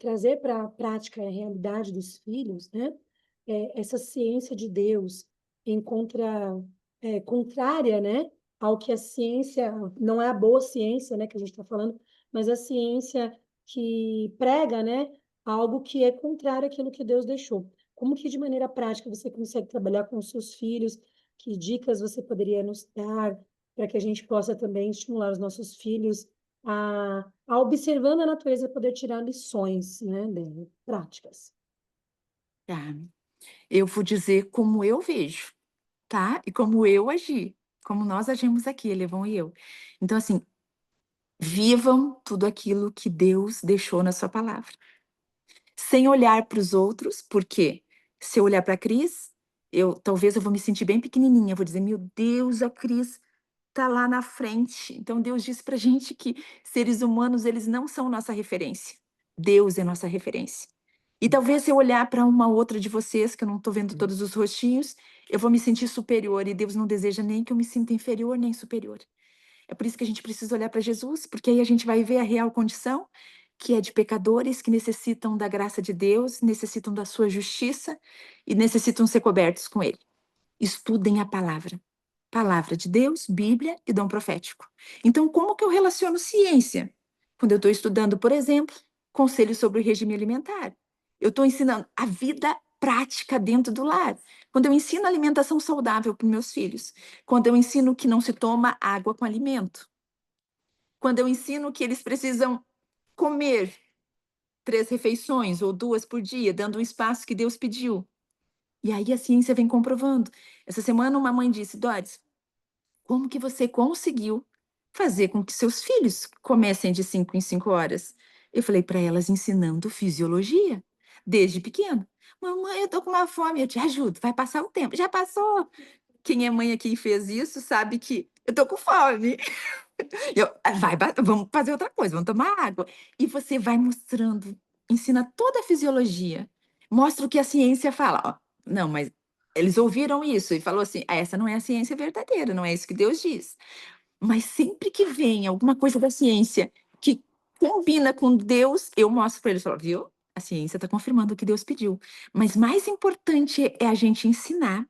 trazer para a prática a realidade dos filhos, né? Essa ciência de Deus contrária, né? Ao que a ciência, não é a boa ciência, né? Que a gente está falando, mas a ciência que prega, né? Algo que é contrário àquilo que Deus deixou. Como que, de maneira prática, você consegue trabalhar com os seus filhos? Que dicas você poderia nos dar? Para que a gente possa também estimular os nossos filhos a observando a natureza, poder tirar lições, né, dela, práticas. Tá? Eu vou dizer como eu vejo, tá? E como eu agi, como nós agimos aqui, Elevon e eu. Então, assim, vivam tudo aquilo que Deus deixou na sua palavra. Sem olhar para os outros, porque se eu olhar para a Cris, talvez eu vou me sentir bem pequenininha, vou dizer, meu Deus, a Cris tá lá na frente. Então Deus disse pra gente que seres humanos, eles não são nossa referência. Deus é nossa referência. E talvez se eu olhar para uma outra de vocês, que eu não estou vendo todos os rostinhos, eu vou me sentir superior, e Deus não deseja nem que eu me sinta inferior nem superior. É por isso que a gente precisa olhar para Jesus, porque aí a gente vai ver a real condição, que é de pecadores que necessitam da graça de Deus, necessitam da sua justiça e necessitam ser cobertos com Ele. Estudem a palavra. Palavra de Deus, Bíblia e dom profético. Então, como que eu relaciono ciência? Quando eu estou estudando, por exemplo, conselhos sobre o regime alimentar. Eu estou ensinando a vida prática dentro do lar. Quando eu ensino alimentação saudável para meus filhos, quando eu ensino que não se toma água com alimento, quando eu ensino que eles precisam comer 3 refeições ou 2 por dia, dando o espaço que Deus pediu. E aí a ciência vem comprovando. Essa semana uma mãe disse: Doris, como que você conseguiu fazer com que seus filhos comecem de 5 em 5 horas? Eu falei para elas ensinando fisiologia, desde pequeno. Mamãe, eu tô com uma fome, eu te ajudo, vai passar o tempo. Já passou. Quem é mãe aqui e fez isso sabe que eu tô com fome. Vamos fazer outra coisa, vamos tomar água. E você vai mostrando, ensina toda a fisiologia. Mostra o que a ciência fala. Ó, não, mas eles ouviram isso e falou assim: "Ah, essa não é a ciência verdadeira, não é isso que Deus diz." Mas sempre que vem alguma coisa da ciência que combina com Deus, eu mostro para eles, falo, viu? A ciência está confirmando o que Deus pediu. Mas mais importante é a gente ensinar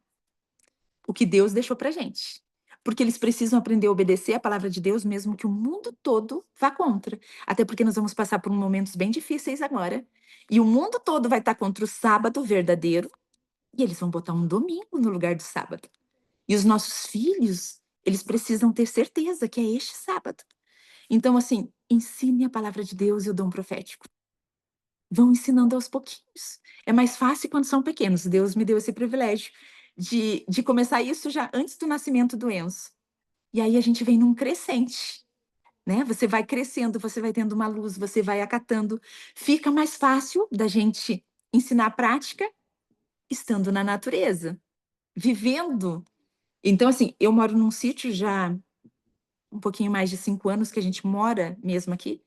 o que Deus deixou para gente. Porque eles precisam aprender a obedecer a palavra de Deus, mesmo que o mundo todo vá contra. Até porque nós vamos passar por momentos bem difíceis agora. E o mundo todo vai estar contra o sábado verdadeiro. E eles vão botar um domingo no lugar do sábado. E os nossos filhos, eles precisam ter certeza que é este sábado. Então, assim, ensine a palavra de Deus e o dom profético. Vão ensinando aos pouquinhos. É mais fácil quando são pequenos. Deus me deu esse privilégio de começar isso já antes do nascimento do Enzo. E aí a gente vem num crescente, né? Você vai crescendo, você vai tendo uma luz, você vai acatando. Fica mais fácil da gente ensinar a prática estando na natureza, vivendo. Então, assim, eu moro num sítio já um pouquinho mais de 5 anos que a gente mora mesmo aqui.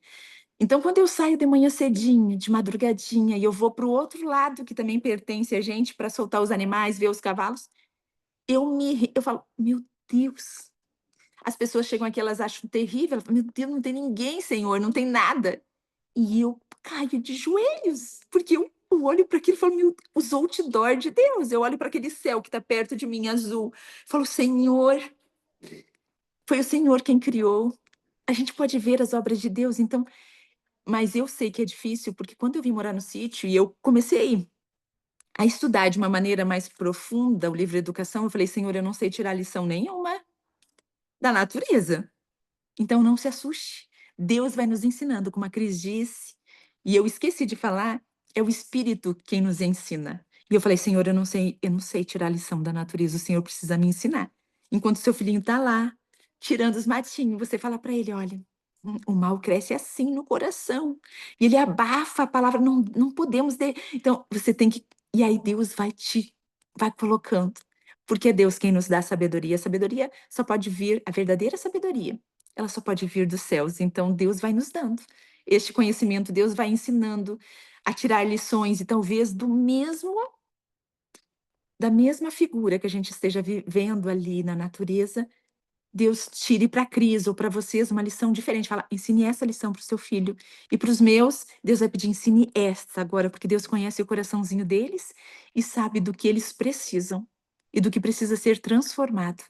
Então, quando eu saio de manhã cedinho, de madrugadinha, e eu vou para o outro lado que também pertence a gente para soltar os animais, ver os cavalos, eu falo, meu Deus. As pessoas chegam aqui, elas acham terrível, elas falam, meu Deus, não tem ninguém, Senhor, não tem nada. E eu caio de joelhos, porque eu olho para aquilo e falo, meu, os outdoor de Deus. Eu olho para aquele céu que está perto de mim, azul. Falo, Senhor, foi o Senhor quem criou. A gente pode ver as obras de Deus, então. Mas eu sei que é difícil, porque quando eu vim morar no sítio e eu comecei a estudar de uma maneira mais profunda o livro Educação, eu falei, Senhor, eu não sei tirar lição nenhuma da natureza. Então não se assuste. Deus vai nos ensinando, como a Cris disse, e eu esqueci de falar, é o Espírito quem nos ensina. E eu falei, Senhor, eu não sei tirar a lição da natureza, o Senhor precisa me ensinar. Enquanto seu filhinho está lá, tirando os matinhos, você fala para ele, olha, o mal cresce assim no coração. E ele abafa a palavra, não, não podemos ter. Então, você tem que. E aí Deus vai colocando. Porque é Deus quem nos dá a sabedoria. A sabedoria só pode vir, a verdadeira sabedoria, ela só pode vir dos céus. Então, Deus vai nos dando este conhecimento, Deus vai ensinando a tirar lições, e talvez da mesma figura que a gente esteja vivendo ali na natureza, Deus tire para a Cris ou para vocês uma lição diferente. Fala, ensine essa lição para o seu filho. E para os meus, Deus vai pedir, ensine essa agora, porque Deus conhece o coraçãozinho deles e sabe do que eles precisam e do que precisa ser transformado.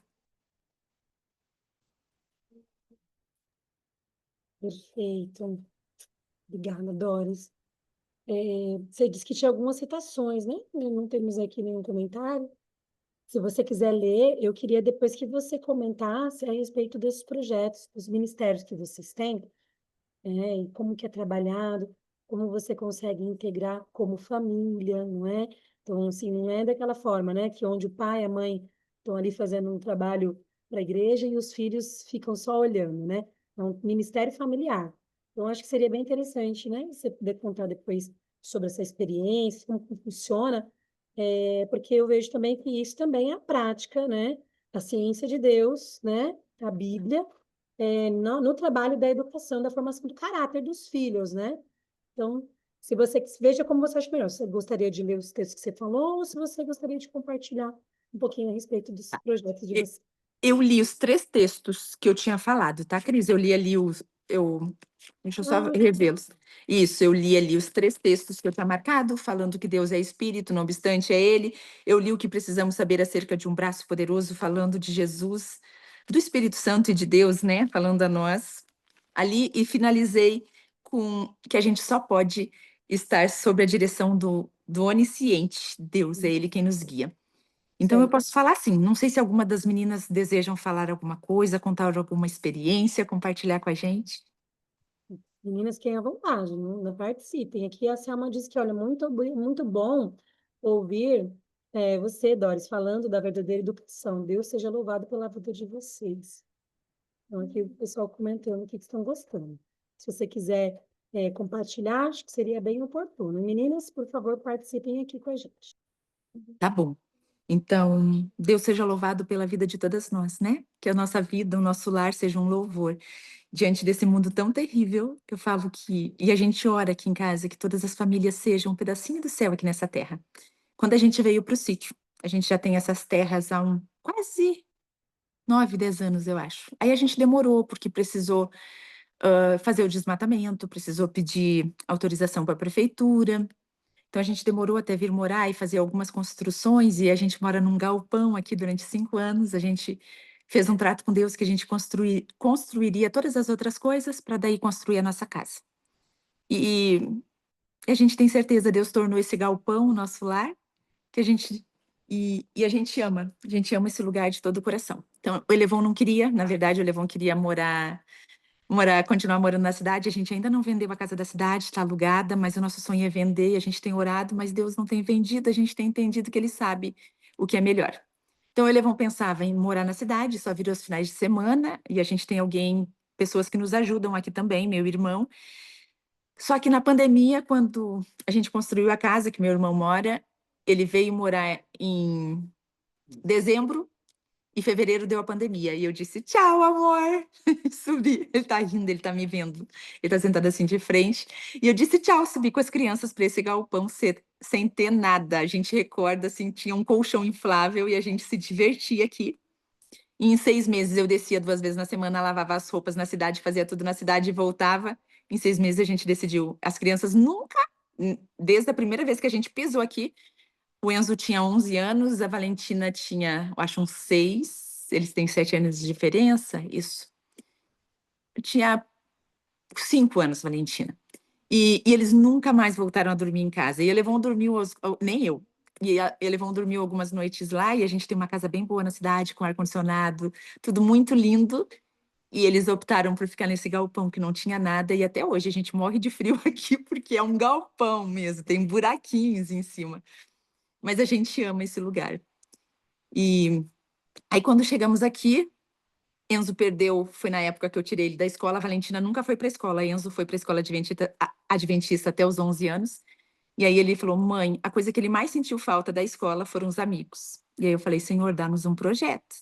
Perfeito. Obrigada, Doris. Você disse que tinha algumas citações, né? Não temos aqui nenhum comentário. Se você quiser ler, eu queria depois que você comentasse a respeito desses projetos, dos ministérios que vocês têm, e como que é trabalhado, como você consegue integrar como família, não é? Então, assim, não é daquela forma, né, que onde o pai e a mãe estão ali fazendo um trabalho para a igreja e os filhos ficam só olhando, né? É um ministério familiar. Então, acho que seria bem interessante, né, você poder contar depois sobre essa experiência, como que funciona, porque eu vejo também que isso também é a prática, né, a ciência de Deus, né, a Bíblia, no trabalho da educação, da formação do caráter dos filhos, né? Então, se você veja como você acha melhor. Se você gostaria de ler os textos que você falou, ou se você gostaria de compartilhar um pouquinho a respeito dos projetos de E- você. Eu li os 3 textos que eu tinha falado, tá, Cris? Eu li ali os. Deixa eu só Ah, revê-los. Isso, eu li ali os 3 textos que eu tinha marcado, falando que Deus é espírito, não obstante é Ele. Eu li o que precisamos saber acerca de um braço poderoso, falando de Jesus, do Espírito Santo e de Deus, né? Falando a nós. Ali, e finalizei que a gente só pode estar sob a direção do onisciente, Deus, é Ele quem nos guia. Então, eu Certo. posso falar assim, não sei se alguma das meninas desejam falar alguma coisa, contar alguma experiência, compartilhar com a gente. Meninas, quem à vontade, não participem. Aqui a Selma disse que, olha, muito bom ouvir você, Doris, falando da verdadeira educação. Deus seja louvado pela vida de vocês. Então, aqui o pessoal comentando o que estão gostando. Se você quiser compartilhar, acho que seria bem oportuno. Meninas, por favor, participem aqui com a gente. Tá bom. Então, Deus seja louvado pela vida de todas nós, né? Que a nossa vida, o nosso lar seja um louvor. Diante desse mundo tão terrível, eu falo que, e a gente ora aqui em casa, que todas as famílias sejam um pedacinho do céu aqui nessa terra. Quando a gente veio para o sítio, a gente já tem essas terras há quase 9, 10 anos, eu acho. Aí a gente demorou, porque precisou fazer o desmatamento, precisou pedir autorização para a prefeitura. Então a gente demorou até vir morar e fazer algumas construções, e a gente mora num galpão aqui durante 5 anos. A gente fez um trato com Deus que a gente construiria todas as outras coisas para daí construir a nossa casa. E a gente tem certeza, Deus tornou esse galpão o nosso lar, que a gente e a gente ama esse lugar de todo o coração. Então, o Elevon não queria, na verdade, o Elevon queria continuar morando na cidade. A gente ainda não vendeu a casa da cidade, está alugada, mas o nosso sonho é vender, a gente tem orado, mas Deus não tem vendido, a gente tem entendido que Ele sabe o que é melhor. Então, o Elevon pensava em morar na cidade, só vir aos finais de semana, e a gente tem pessoas que nos ajudam aqui também, meu irmão. Só que na pandemia, quando a gente construiu a casa que meu irmão mora, ele veio morar em dezembro, e fevereiro deu a pandemia. E eu disse, tchau, amor. Subi. Ele tá rindo, ele tá me vendo. Ele tá sentado assim de frente. E eu disse tchau, subi com as crianças para esse galpão sem ter nada. A gente recorda, assim, tinha um colchão inflável e a gente se divertia aqui. E em 6 meses eu descia 2 vezes na semana, lavava as roupas na cidade, fazia tudo na cidade e voltava. Em 6 meses a gente decidiu. As crianças nunca, desde a primeira vez que a gente pisou aqui, o Enzo tinha 11 anos, a Valentina tinha, eu acho, uns 6. Eles têm 7 anos de diferença, isso. Eu tinha 5 anos, Valentina. E eles nunca mais voltaram a dormir em casa. E Elevon dormiu, nem eu. E Elevon dormiu algumas noites lá, e a gente tem uma casa bem boa na cidade, com ar-condicionado, tudo muito lindo. E eles optaram por ficar nesse galpão que não tinha nada, e até hoje a gente morre de frio aqui, porque é um galpão mesmo, tem buraquinhos em cima. Mas a gente ama esse lugar. E aí, quando chegamos aqui, Enzo perdeu, foi na época que eu tirei ele da escola, a Valentina nunca foi para a escola, Enzo foi para a escola adventista até os 11 anos, e aí ele falou, mãe, a coisa que ele mais sentiu falta da escola foram os amigos. E aí eu falei, Senhor, dá-nos um projeto.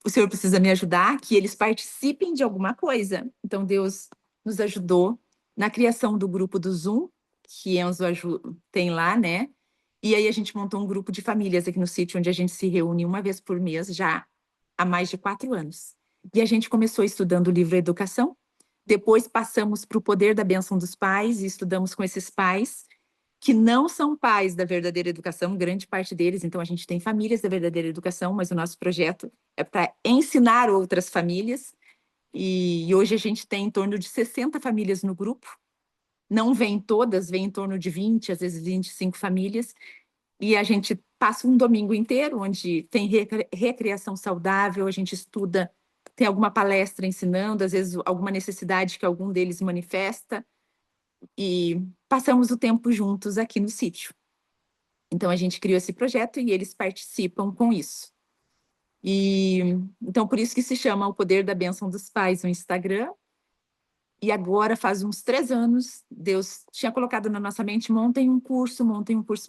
O Senhor precisa me ajudar, que eles participem de alguma coisa. Então, Deus nos ajudou na criação do grupo do Zoom, que Enzo tem lá, né? E aí a gente montou um grupo de famílias aqui no sítio, onde a gente se reúne uma vez por mês, já há mais de 4 anos. E a gente começou estudando o livro Educação, depois passamos para o Poder da Bênção dos Pais, e estudamos com esses pais, que não são pais da verdadeira educação, grande parte deles. Então, a gente tem famílias da verdadeira educação, mas o nosso projeto é para ensinar outras famílias. E hoje a gente tem em torno de 60 famílias no grupo. Não vêm todas, vem em torno de 20, às vezes 25 famílias. E a gente passa um domingo inteiro, onde tem recreação saudável, a gente estuda, tem alguma palestra ensinando, às vezes alguma necessidade que algum deles manifesta, e passamos o tempo juntos aqui no sítio. Então, a gente criou esse projeto e eles participam com isso. E então, por isso que se chama O Poder da Bênção dos Pais no Instagram. E agora, faz uns 3 anos, Deus tinha colocado na nossa mente, montem um curso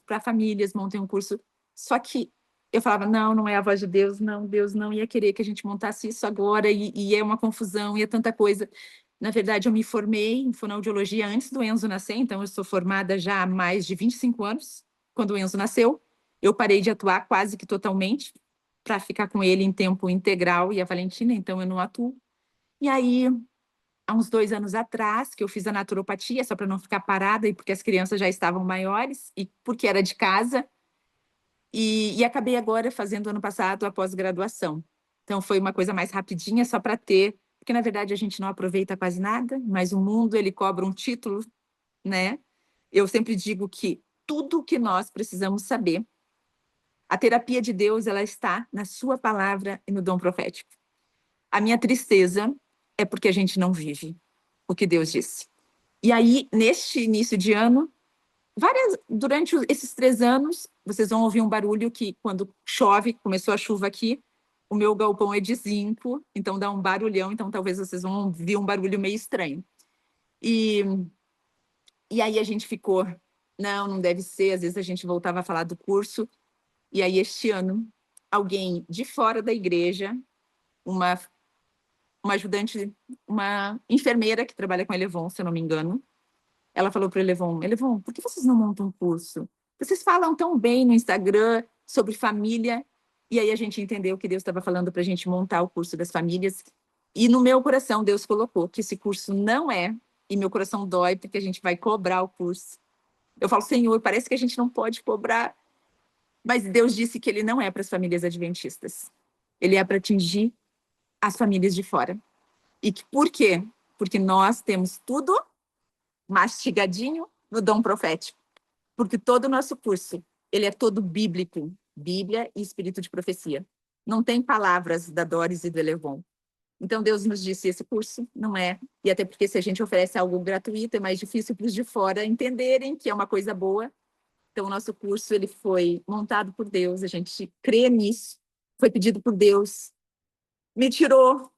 para famílias, montem um curso. Só que eu falava, não, não é a voz de Deus, não, Deus não ia querer que a gente montasse isso agora, e é uma confusão, e é tanta coisa. Na verdade, eu me formei em fonoaudiologia antes do Enzo nascer, então eu sou formada já há mais de 25 anos, quando o Enzo nasceu. Eu parei de atuar quase que totalmente, para ficar com ele em tempo integral, e a Valentina, então eu não atuo. E aí, há uns 2 anos atrás, que eu fiz a naturopatia, só para não ficar parada, e porque as crianças já estavam maiores, e porque era de casa, e acabei agora fazendo ano passado a pós-graduação. Então, foi uma coisa mais rapidinha, só para ter porque na verdade a gente não aproveita quase nada, mas o mundo ele cobra um título, né? Eu sempre digo que tudo que nós precisamos saber, a terapia de Deus, ela está na sua palavra e no dom profético. A minha tristeza é porque a gente não vive o que Deus disse. E aí, neste início de ano, durante esses 3 anos, vocês vão ouvir um barulho que, quando chove, começou a chuva aqui, o meu galpão é de zinco, então dá um barulhão, então talvez vocês vão ouvir um barulho meio estranho. E, e aí a gente ficou, não deve ser, às vezes a gente voltava a falar do curso, e aí este ano, alguém de fora da igreja, uma ajudante, uma enfermeira que trabalha com a Elevon, se eu não me engano, ela falou para o Elevon, por que vocês não montam um curso? Vocês falam tão bem no Instagram sobre família, e aí a gente entendeu que Deus estava falando para a gente montar o curso das famílias, e no meu coração Deus colocou que esse curso não é, e meu coração dói porque a gente vai cobrar o curso. Eu falo, Senhor, parece que a gente não pode cobrar, mas Deus disse que ele não é para as famílias adventistas. Ele é para atingir as famílias de fora. E por quê? Porque nós temos tudo mastigadinho no dom profético. Porque todo o nosso curso, ele é todo bíblico, Bíblia e espírito de profecia. Não tem palavras da Doris e do Elevon. Então, Deus nos disse, esse curso não é, e até porque se a gente oferece algo gratuito, é mais difícil para os de fora entenderem que é uma coisa boa. Então, o nosso curso, ele foi montado por Deus, a gente crê nisso, foi pedido por Deus, me tirou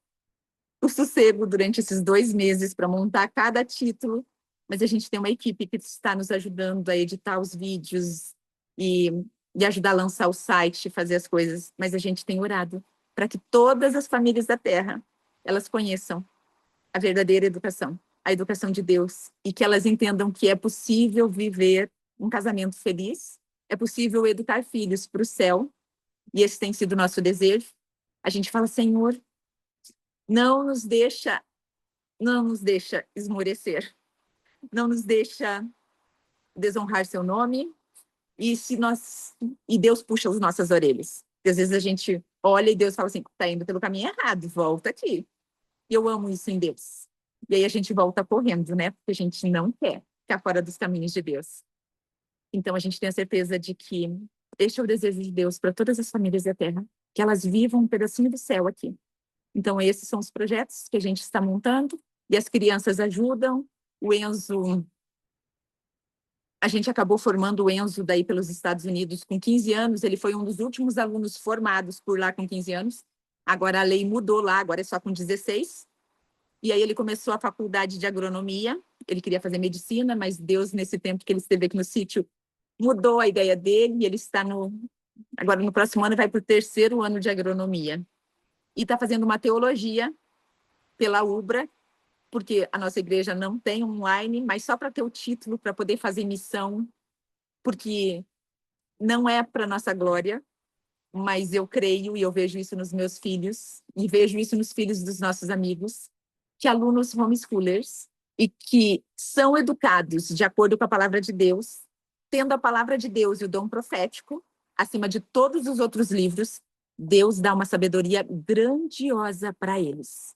o sossego durante esses 2 meses para montar cada título, mas a gente tem uma equipe que está nos ajudando a editar os vídeos e, e ajudar a lançar o site, fazer as coisas, mas a gente tem orado para que todas as famílias da Terra, elas conheçam a verdadeira educação, a educação de Deus, e que elas entendam que é possível viver um casamento feliz, é possível educar filhos para o céu, e esse tem sido o nosso desejo. A gente fala, Senhor, não nos deixa esmorecer, não nos deixa desonrar seu nome, e Deus puxa as nossas orelhas. Porque às vezes a gente olha e Deus fala assim, tá indo pelo caminho errado, volta aqui. E eu amo isso em Deus. E aí a gente volta correndo, né? Porque a gente não quer ficar fora dos caminhos de Deus. Então a gente tem a certeza de que este é o desejo de Deus para todas as famílias da Terra, que elas vivam um pedacinho do céu aqui. Então, esses são os projetos que a gente está montando, e as crianças ajudam. O Enzo, a gente acabou formando o Enzo daí pelos Estados Unidos com 15 anos, ele foi um dos últimos alunos formados por lá com 15 anos. Agora a lei mudou lá, agora é só com 16. E aí ele começou a faculdade de agronomia, ele queria fazer medicina, mas Deus, nesse tempo que ele esteve aqui no sítio, mudou a ideia dele, e ele está agora no próximo ano vai para o 3º ano de agronomia. E está fazendo uma teologia pela UBRA, porque a nossa igreja não tem online, mas só para ter o título, para poder fazer missão, porque não é para nossa glória, mas eu creio e eu vejo isso nos meus filhos, e vejo isso nos filhos dos nossos amigos, que alunos homeschoolers e que são educados de acordo com a palavra de Deus, tendo a palavra de Deus e o dom profético, acima de todos os outros livros, Deus dá uma sabedoria grandiosa para eles.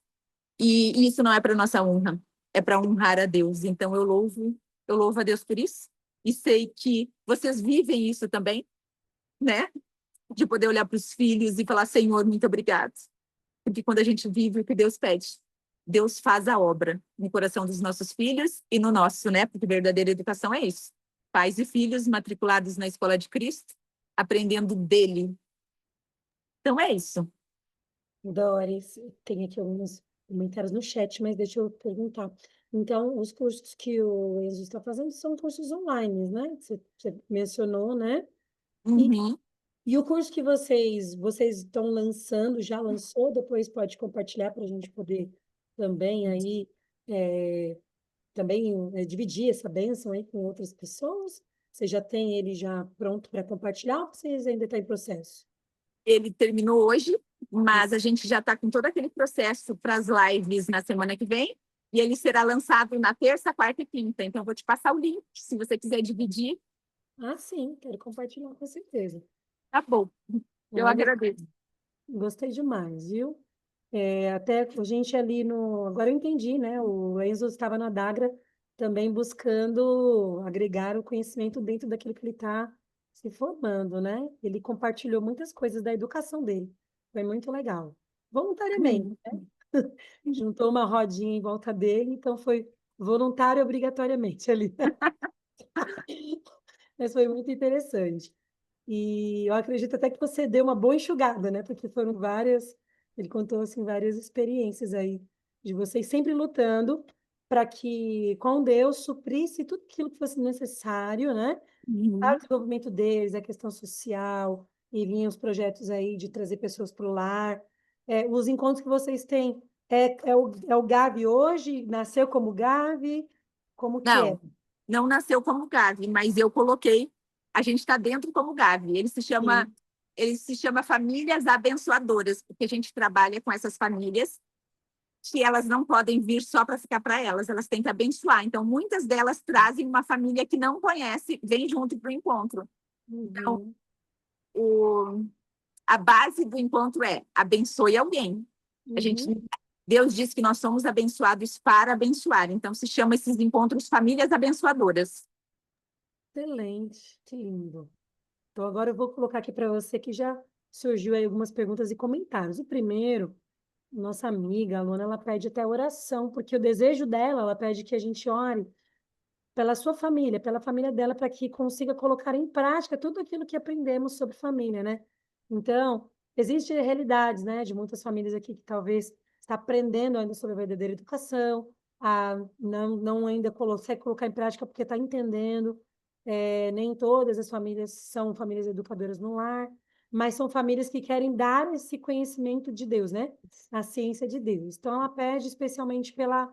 E isso não é para nossa honra, é para honrar a Deus. Então eu louvo a Deus por isso. E sei que vocês vivem isso também, né? De poder olhar para os filhos e falar, Senhor, muito obrigado. Porque quando a gente vive o que Deus pede, Deus faz a obra no coração dos nossos filhos e no nosso, né? Porque verdadeira educação é isso. Pais e filhos matriculados na escola de Cristo, aprendendo dele. Então é isso. Doris, tem aqui alguns comentários no chat, mas deixa eu perguntar. Então, os cursos que o Enzo está fazendo são cursos online, né? Você mencionou, né? E, Uhum. e o curso que vocês estão lançando, já lançou, depois pode compartilhar para a gente poder também aí também dividir essa bênção aí com outras pessoas? Você já tem ele já pronto para compartilhar ou vocês ainda estão em processo? Ele terminou hoje, mas a gente já está com todo aquele processo para as lives na semana que vem, e ele será lançado na terça, quarta e quinta. Então, eu vou te passar o link, se você quiser dividir. Ah, sim, quero compartilhar com certeza. Tá bom. Eu Olha, agradeço. gostei demais, viu? Até a gente ali no. Agora eu entendi, né? O Enzo estava na Dagra também buscando agregar o conhecimento dentro daquilo que ele está se formando, né? Ele compartilhou muitas coisas da educação dele. Foi muito legal. Voluntariamente, Amém. né? Juntou uma rodinha em volta dele, então foi voluntário obrigatoriamente ali. Mas foi muito interessante. E eu acredito até que você deu uma boa enxugada, né? Porque foram várias, ele contou assim várias experiências aí de vocês sempre lutando para que com Deus suprisse tudo aquilo que fosse necessário, né? Para o Uhum. desenvolvimento deles, a questão social, e vinham os projetos aí de trazer pessoas para o lar. Os encontros que vocês têm, é o Gavi hoje? Nasceu como Gavi? Como que é? Não, não nasceu como Gavi, mas eu coloquei, a gente está dentro como Gavi. Sim. Ele se chama Famílias Abençoadoras, porque a gente trabalha com essas famílias que elas não podem vir só para ficar para elas, elas têm que abençoar. Então, muitas delas trazem uma família que não conhece, vem junto para o encontro. Uhum. O, a base do encontro é abençoe alguém. A gente, Uhum. Deus diz que nós somos abençoados para abençoar. Então, se chama esses encontros famílias abençoadoras. Excelente, que lindo. Então, agora eu vou colocar aqui para você que já surgiu aí algumas perguntas e comentários. O primeiro, nossa amiga, a Luana, ela pede até oração, porque o desejo dela, ela pede que a gente ore pela sua família, pela família dela, para que consiga colocar em prática tudo aquilo que aprendemos sobre família, né? Então, existem realidades, né, de muitas famílias aqui que talvez está aprendendo ainda sobre a verdadeira educação, não ainda consegue colocar em prática porque está entendendo. Nem todas as famílias são famílias educadoras no lar, mas são famílias que querem dar esse conhecimento de Deus, né? A ciência de Deus. Então, ela pede especialmente pela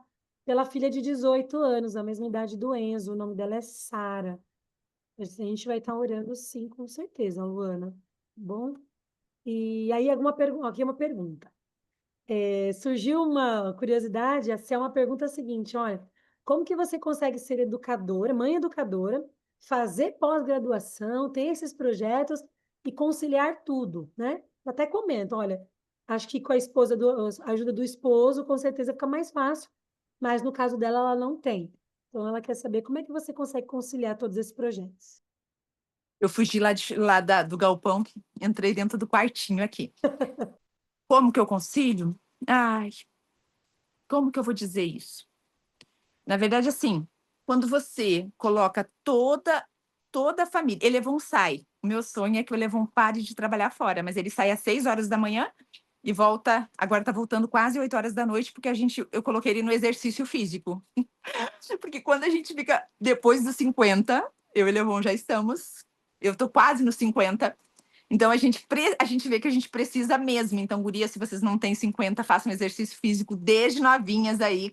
filha de 18 anos, a mesma idade do Enzo. O nome dela é Sara. A gente vai estar orando sim, com certeza, Luana. Bom? E aí, aqui é uma pergunta. Surgiu uma curiosidade, essa é uma pergunta seguinte, olha, como que você consegue ser educadora, mãe educadora, fazer pós-graduação, ter esses projetos e conciliar tudo, né? Eu até comento, olha, acho que com a ajuda do esposo, com certeza fica mais fácil, mas no caso dela, ela não tem. Então, ela quer saber como é que você consegue conciliar todos esses projetos. Eu fugi do galpão, entrei dentro do quartinho aqui. Como que eu concilio? Ai, como que eu vou dizer isso? Na verdade, assim, quando você coloca toda a família, Elevon sai. O meu sonho é que o Elevon pare de trabalhar fora, mas ele sai às 6 horas da manhã e volta, agora tá voltando quase 8 horas da noite, porque eu coloquei ele no exercício físico. Porque quando a gente fica depois dos 50, eu e o Elevon já estamos, eu tô quase nos 50. Então, a gente vê que a gente precisa mesmo. Então, guria, se vocês não têm 50, façam exercício físico desde novinhas aí.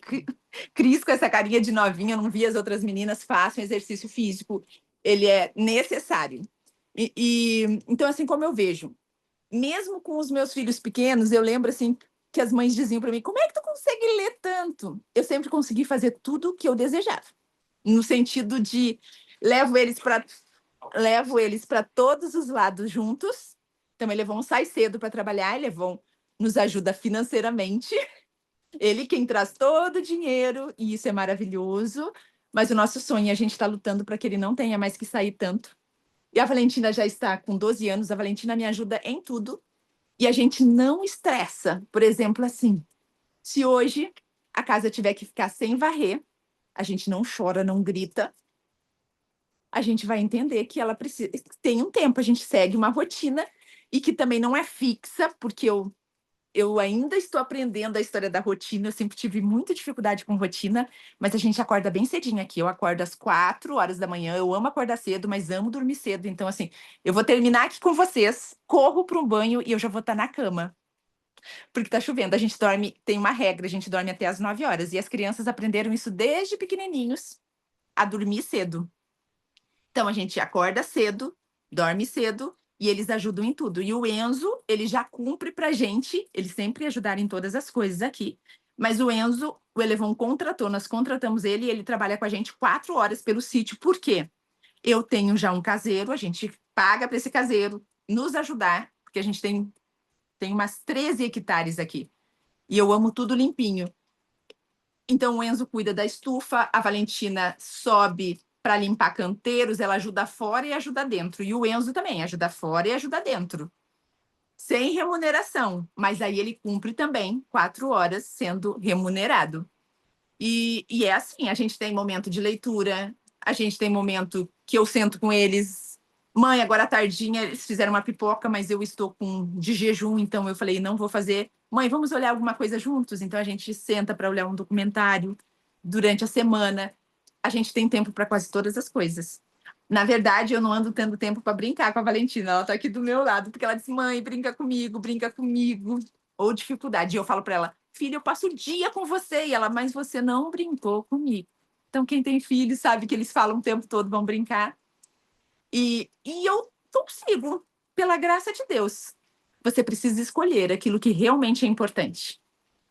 Cris, com essa carinha de novinha, eu não vi as outras meninas, façam exercício físico. Ele é necessário. Então, assim como eu vejo, mesmo com os meus filhos pequenos, eu lembro, assim, que as mães diziam para mim, como é que tu consegue ler tanto? Eu sempre consegui fazer tudo o que eu desejava. No sentido de levo eles para levo eles para todos os lados juntos. Então, eles vão sair cedo para trabalhar, eles vão nos ajuda financeiramente. Ele quem traz todo o dinheiro, e isso é maravilhoso. Mas o nosso sonho, a gente está lutando para que ele não tenha mais que sair tanto. E a Valentina já está com 12 anos, a Valentina me ajuda em tudo. E a gente não estressa. Por exemplo, assim, se hoje a casa tiver que ficar sem varrer, a gente não chora, não grita, a gente vai entender que ela precisa. Tem um tempo, a gente segue uma rotina e que também não é fixa, porque eu ainda estou aprendendo a história da rotina. Eu sempre tive muita dificuldade com rotina, mas a gente acorda bem cedinho aqui. Eu acordo às 4 horas da manhã. Eu amo acordar cedo, mas amo dormir cedo. Então, assim, eu vou terminar aqui com vocês, corro para um banho e eu já vou estar na cama. Porque tá chovendo. A gente dorme, tem uma regra, a gente dorme até às 9 horas. E as crianças aprenderam isso desde pequenininhos, a dormir cedo. Então a gente acorda cedo, dorme cedo e eles ajudam em tudo. E o Enzo, ele já cumpre pra gente, eles sempre ajudaram em todas as coisas aqui. Mas o Enzo, o Elevon contratou, nós contratamos ele e ele trabalha com a gente 4 horas pelo sítio. Por quê? Eu tenho já um caseiro, a gente paga para esse caseiro nos ajudar, porque a gente tem umas 13 hectares aqui. E eu amo tudo limpinho. Então, o Enzo cuida da estufa, a Valentina sobe para limpar canteiros, ela ajuda fora e ajuda dentro. E o Enzo também ajuda fora e ajuda dentro. Sem remuneração, mas aí ele cumpre também 4 horas sendo remunerado. E é assim, a gente tem momento de leitura, a gente tem momento que eu sento com eles. Mãe, agora à tardinha eles fizeram uma pipoca, mas eu estou de jejum, então eu falei, não vou fazer. Mãe, vamos olhar alguma coisa juntos? Então a gente senta para olhar um documentário durante a semana. A gente tem tempo para quase todas as coisas. Na verdade, eu não ando tendo tempo para brincar com a Valentina. Ela está aqui do meu lado, porque ela disse: mãe, brinca comigo, brinca comigo. Ou dificuldade. E eu falo para ela: filha, eu passo o dia com você. E ela: mas você não brincou comigo. Então, quem tem filho sabe que eles falam o tempo todo, vão brincar. E eu consigo, pela graça de Deus. Você precisa escolher aquilo que realmente é importante,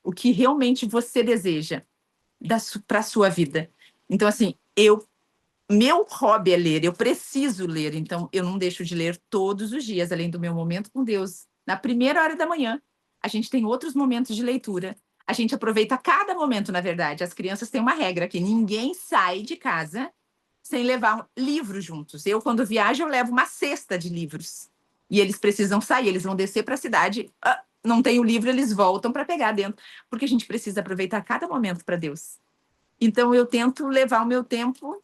o que realmente você deseja para a sua vida. Então, assim, meu hobby é ler, eu preciso ler, então eu não deixo de ler todos os dias, além do meu momento com Deus. Na primeira hora da manhã, a gente tem outros momentos de leitura. A gente aproveita cada momento, na verdade. As crianças têm uma regra que ninguém sai de casa sem levar livros juntos. Eu, quando viajo, eu levo uma cesta de livros. E eles precisam sair, eles vão descer para a cidade. Não tem o livro, eles voltam para pegar dentro, porque a gente precisa aproveitar cada momento para Deus. Então, eu tento levar o meu tempo.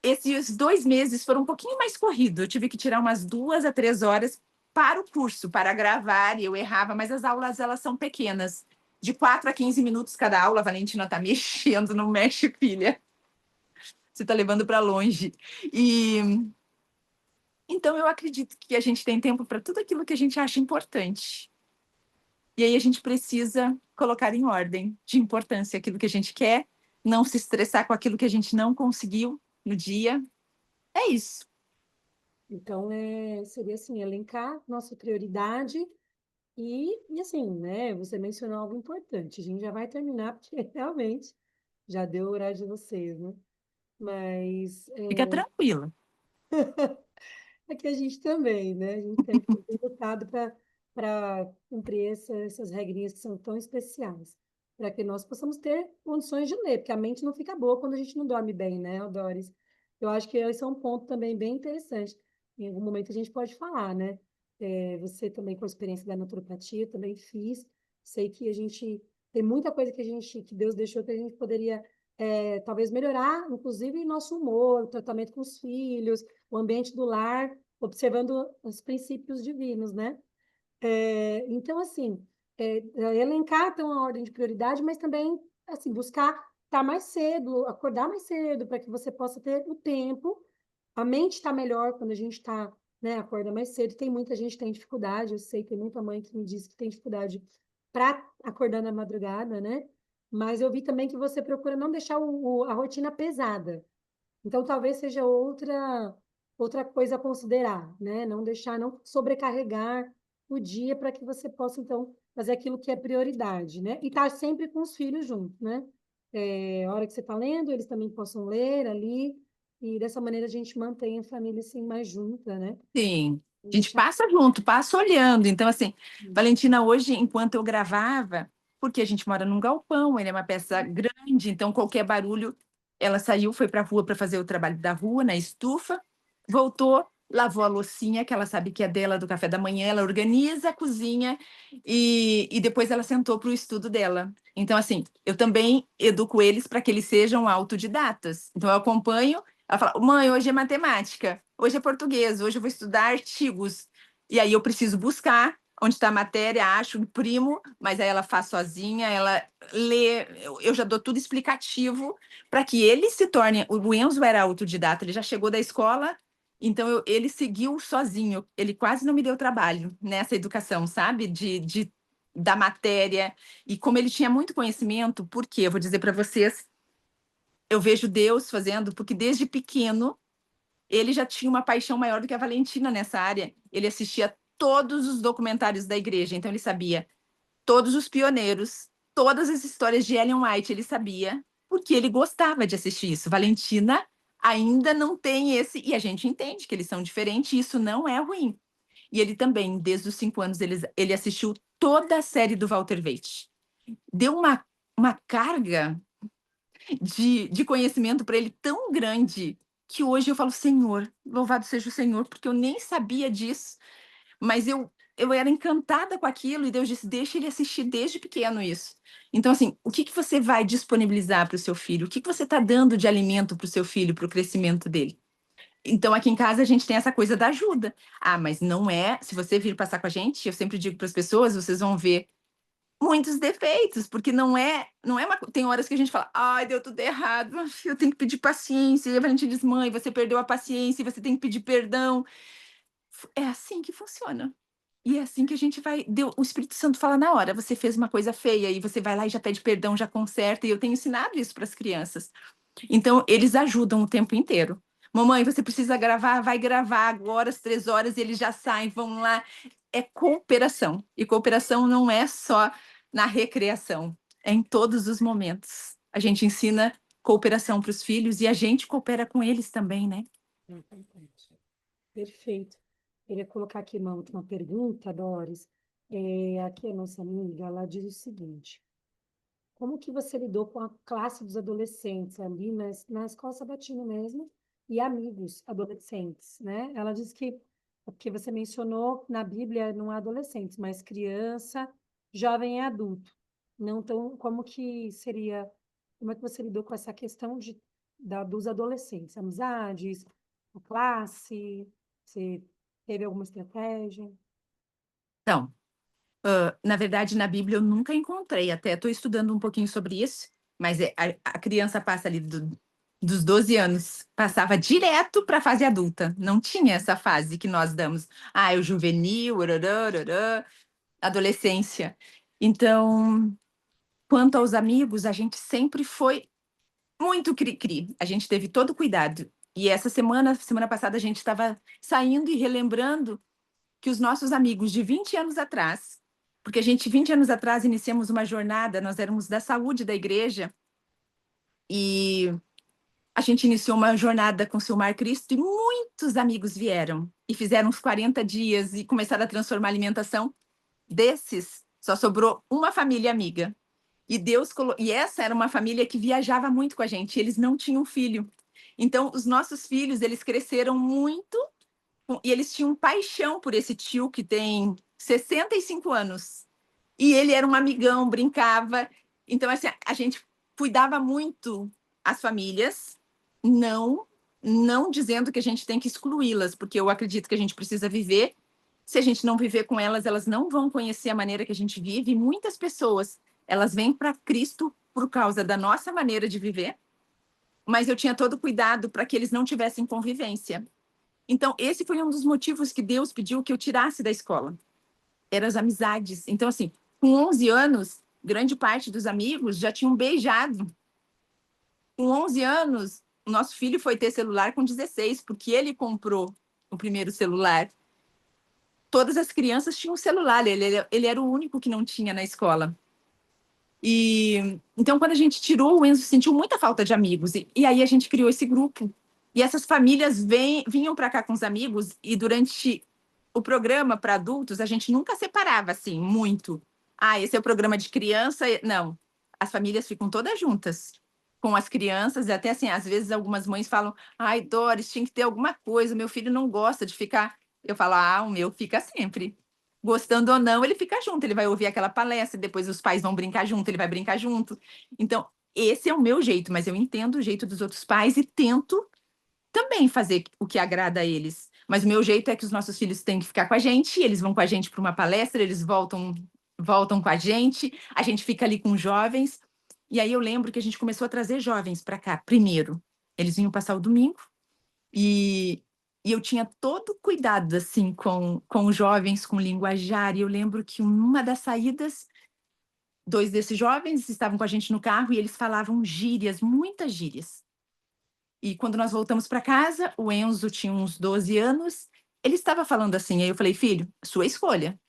Esses 2 meses foram um pouquinho mais corrido. Eu tive que tirar umas 2 a 3 horas para o curso, para gravar, e eu errava, mas as aulas elas são pequenas. De 4 a 15 minutos cada aula, a Valentina está mexendo, não mexe, filha. Você está levando para longe. E então eu acredito que a gente tem tempo para tudo aquilo que a gente acha importante. E aí a gente precisa colocar em ordem de importância aquilo que a gente quer, não se estressar com aquilo que a gente não conseguiu no dia. É isso. Então, seria assim, elencar nossa prioridade e assim, né? Você mencionou algo importante. A gente já vai terminar, porque realmente já deu o horário de vocês, né? Mas Fica tranquila. é que a gente também, né? A gente tem lutado para cumprir essas regrinhas que são tão especiais, para que nós possamos ter condições de ler, porque a mente não fica boa quando a gente não dorme bem, né, Doris? Eu acho que esse é um ponto também bem interessante. Em algum momento a gente pode falar, né? Você também com a experiência da naturopatia, também fiz. Sei que a gente tem muita coisa que Deus deixou que a gente poderia talvez melhorar, inclusive nosso humor, o tratamento com os filhos, o ambiente do lar, observando os princípios divinos, né? Então, assim, elencar então a ordem de prioridade, mas também, assim, buscar estar mais cedo, acordar mais cedo, para que você possa ter o tempo. A mente está melhor quando a gente está, né, acorda mais cedo. Tem muita gente que tem dificuldade, eu sei, tem muita mãe que me diz que tem dificuldade para acordar na madrugada, né? Mas eu vi também que você procura não deixar a rotina pesada. Então, talvez seja outra coisa a considerar, né? Não deixar, não sobrecarregar o dia para que você possa, então, fazer aquilo que é prioridade, né? E estar sempre com os filhos juntos, né? A hora que você está lendo, eles também possam ler ali, e dessa maneira a gente mantém a família, assim, mais junta, né? Sim. Não A gente deixar... passa junto, passa olhando. Então, assim, Valentina, hoje, enquanto eu gravava, porque a gente mora num galpão, ele é uma peça grande, então qualquer barulho, ela saiu, foi para a rua para fazer o trabalho da rua, na estufa, voltou, lavou a loucinha, que ela sabe que é dela do café da manhã, ela organiza a cozinha e depois ela sentou para o estudo dela. Então, assim, eu também educo eles para que eles sejam autodidatas. Então, eu acompanho. Ela fala: mãe, hoje é matemática, hoje é português, hoje eu vou estudar artigos. E aí eu preciso buscar onde está a matéria, acho, imprimo, mas aí ela faz sozinha, ela lê, eu já dou tudo explicativo para que ele se torne. O Enzo era autodidata, ele já chegou da escola, então ele seguiu sozinho, ele quase não me deu trabalho nessa educação, sabe? Da matéria. E como ele tinha muito conhecimento, por quê? Eu vou dizer para vocês, eu vejo Deus fazendo, porque desde pequeno ele já tinha uma paixão maior do que a Valentina nessa área. Ele assistia todos os documentários da igreja, então ele sabia todos os pioneiros, todas as histórias de Ellen White, ele sabia, porque ele gostava de assistir isso. Valentina ainda não tem esse, e a gente entende que eles são diferentes, e isso não é ruim. E ele também, desde os 5 anos, ele assistiu toda a série do Walter Veite. deu uma carga de conhecimento para ele tão grande, que hoje eu falo: "Senhor, louvado seja o Senhor", porque eu nem sabia disso, mas eu era encantada com aquilo e Deus disse: "Deixa ele assistir desde pequeno isso". Então, assim, o que que você vai disponibilizar para o seu filho? O que que você está dando de alimento para o seu filho, para o crescimento dele? Então, aqui em casa a gente tem essa coisa da ajuda. Ah, mas não é, se você vir passar com a gente, eu sempre digo para as pessoas, vocês vão ver muitos defeitos, porque não é uma, tem horas que a gente fala: "Ai, deu tudo errado, eu tenho que pedir paciência", e a gente diz: "Mãe, você perdeu a paciência e você tem que pedir perdão". É assim que funciona. E é assim que a gente vai, o Espírito Santo fala na hora: "Você fez uma coisa feia", e você vai lá e já pede perdão, já conserta, e eu tenho ensinado isso para as crianças. Então, eles ajudam o tempo inteiro. "Mamãe, você precisa gravar, vai gravar agora às 3 horas", e eles já saem, vão lá. É cooperação. E cooperação não é só na recreação, é em todos os momentos. A gente ensina cooperação para os filhos e a gente coopera com eles também, né? Importante. Perfeito. Queria colocar aqui uma última pergunta, Doris. Aqui a nossa amiga, ela diz o seguinte: como que você lidou com a classe dos adolescentes ali na escola sabatina mesmo e amigos adolescentes, né? Ela diz que, porque você mencionou na Bíblia não há adolescentes, mas criança, jovem e adulto. Não tão, como é que você lidou com essa questão dos adolescentes, amizades, a classe, você teve alguma estratégia? Então, na verdade, na Bíblia eu nunca encontrei, até estou estudando um pouquinho sobre isso, mas a criança passa ali dos 12 anos, passava direto para a fase adulta, não tinha essa fase que nós damos. Ah, é o juvenil, ororô, ororô, adolescência. Então, quanto aos amigos, a gente sempre foi muito cri-cri, a gente teve todo cuidado. E essa semana passada, a gente estava saindo e relembrando que os nossos amigos de 20 anos atrás, porque a gente, 20 anos atrás, iniciamos uma jornada, nós éramos da saúde da igreja, e a gente iniciou uma jornada com o Silmar Cristo, e muitos amigos vieram e fizeram uns 40 dias e começaram a transformar a alimentação. Desses, só sobrou uma família amiga. E essa era uma família que viajava muito com a gente, eles não tinham filho. Então, os nossos filhos, eles cresceram muito e eles tinham paixão por esse tio que tem 65 anos. E ele era um amigão, brincava. Então, assim, a gente cuidava muito as famílias, não, não dizendo que a gente tem que excluí-las, porque eu acredito que a gente precisa viver. Se a gente não viver com elas, elas não vão conhecer a maneira que a gente vive. E muitas pessoas, elas vêm para Cristo por causa da nossa maneira de viver, mas eu tinha todo cuidado para que eles não tivessem convivência. Então, esse foi um dos motivos que Deus pediu que eu tirasse da escola. Eram as amizades. Então, assim, com 11 anos, grande parte dos amigos já tinham beijado. Com 11 anos, o nosso filho foi ter celular com 16, porque ele comprou o primeiro celular. Todas as crianças tinham celular, ele era o único que não tinha na escola. E então, quando a gente tirou, o Enzo sentiu muita falta de amigos. E aí a gente criou esse grupo. E essas famílias vinham para cá com os amigos, e durante o programa para adultos, a gente nunca separava assim muito. Ah, esse é o programa de criança. Não. As famílias ficam todas juntas com as crianças, e até assim, às vezes algumas mães falam: "Ai, Doris, tinha que ter alguma coisa, meu filho não gosta de ficar". Eu falo: "Ah, o meu fica sempre". Gostando ou não, ele fica junto, ele vai ouvir aquela palestra, depois os pais vão brincar junto, ele vai brincar junto. Então, esse é o meu jeito, mas eu entendo o jeito dos outros pais e tento também fazer o que agrada a eles. Mas o meu jeito é que os nossos filhos têm que ficar com a gente, eles vão com a gente para uma palestra, eles voltam com a gente fica ali com jovens. E aí eu lembro que a gente começou a trazer jovens para cá primeiro. Eles vinham passar o domingo e, e eu tinha todo cuidado assim com os jovens, com linguajar. E eu lembro que numa das saídas, dois desses jovens estavam com a gente no carro e eles falavam gírias, muitas gírias. E quando nós voltamos para casa, o Enzo tinha uns 12 anos, ele estava falando assim, aí eu falei: "Filho, sua escolha.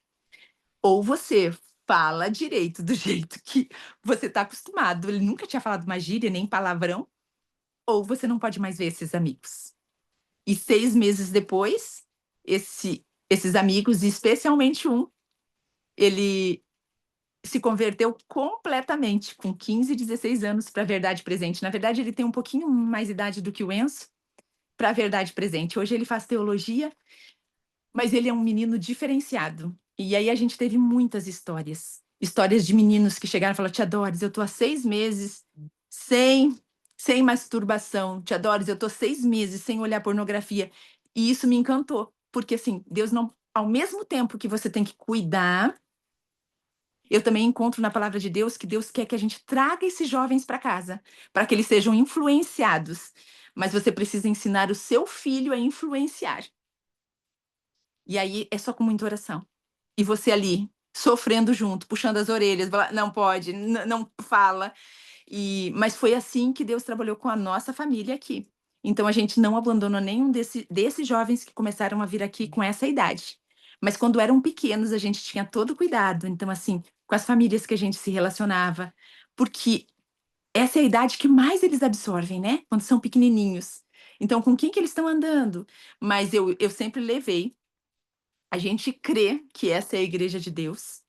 Ou você fala direito do jeito que você está acostumado", ele nunca tinha falado uma gíria, nem palavrão, "ou você não pode mais ver esses amigos". E 6 meses depois, esses amigos, especialmente um, ele se converteu completamente com 15, 16 anos para a Verdade Presente. Na verdade, ele tem um pouquinho mais idade do que o Enzo para a Verdade Presente. Hoje ele faz teologia, mas ele é um menino diferenciado. E aí a gente teve muitas histórias. Histórias de meninos que chegaram e falaram: Tia Doris, eu tô há 6 meses sem masturbação. Tia Doris, eu tô 6 meses sem olhar pornografia. E isso me encantou. Porque assim, Deus não... Ao mesmo tempo que você tem que cuidar, eu também encontro na palavra de Deus que Deus quer que a gente traga esses jovens para casa, para que eles sejam influenciados. Mas você precisa ensinar o seu filho a influenciar. E aí é só com muita oração. E você ali, sofrendo junto, puxando as orelhas, não pode, não fala. Mas foi assim que Deus trabalhou com a nossa família aqui. Então a gente não abandonou nenhum desses jovens que começaram a vir aqui com essa idade. Mas quando eram pequenos, a gente tinha todo cuidado. Então, assim, com as famílias que a gente se relacionava, porque essa é a idade que mais eles absorvem, né? Quando são pequenininhos. Então, com quem que eles estão andando? Mas eu sempre levei. A gente crê que essa é a igreja de Deus